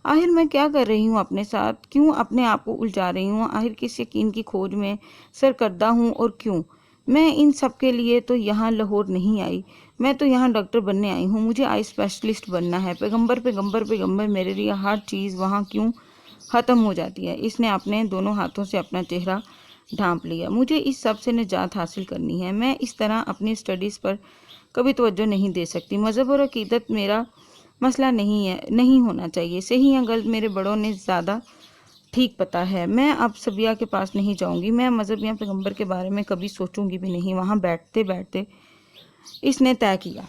آخر میں کیا کر رہی ہوں اپنے ساتھ؟ کیوں اپنے آپ کو الجھا رہی ہوں؟ آخر کس یقین کی کھوج میں سرکردہ ہوں اور کیوں؟ میں ان سب کے لیے تو یہاں لاہور نہیں آئی، میں تو یہاں ڈاکٹر بننے آئی ہوں، مجھے آئی اسپیشلسٹ بننا ہے۔ پیغمبر میرے لیے ہر چیز وہاں کیوں ختم ہو جاتی ہے؟ اس نے اپنے دونوں ہاتھوں سے اپنا چہرہ ڈھانپ لیا۔ مجھے اس سب سے نجات حاصل کرنی ہے، میں اس طرح اپنی اسٹڈیز پر کبھی توجہ نہیں دے سکتی۔ مذہب اور عقیدت میرا مسئلہ نہیں ہونا چاہیے، صحیح یا غلط میرے بڑوں نے زیادہ ٹھیک پتا ہے، میں اب سبیہ کے پاس نہیں جاؤں گی، میں مذہب یا پیغمبر کے بارے میں کبھی سوچوں گی بھی نہیں۔ وہاں بیٹھتے بیٹھتے اس نے طے کیا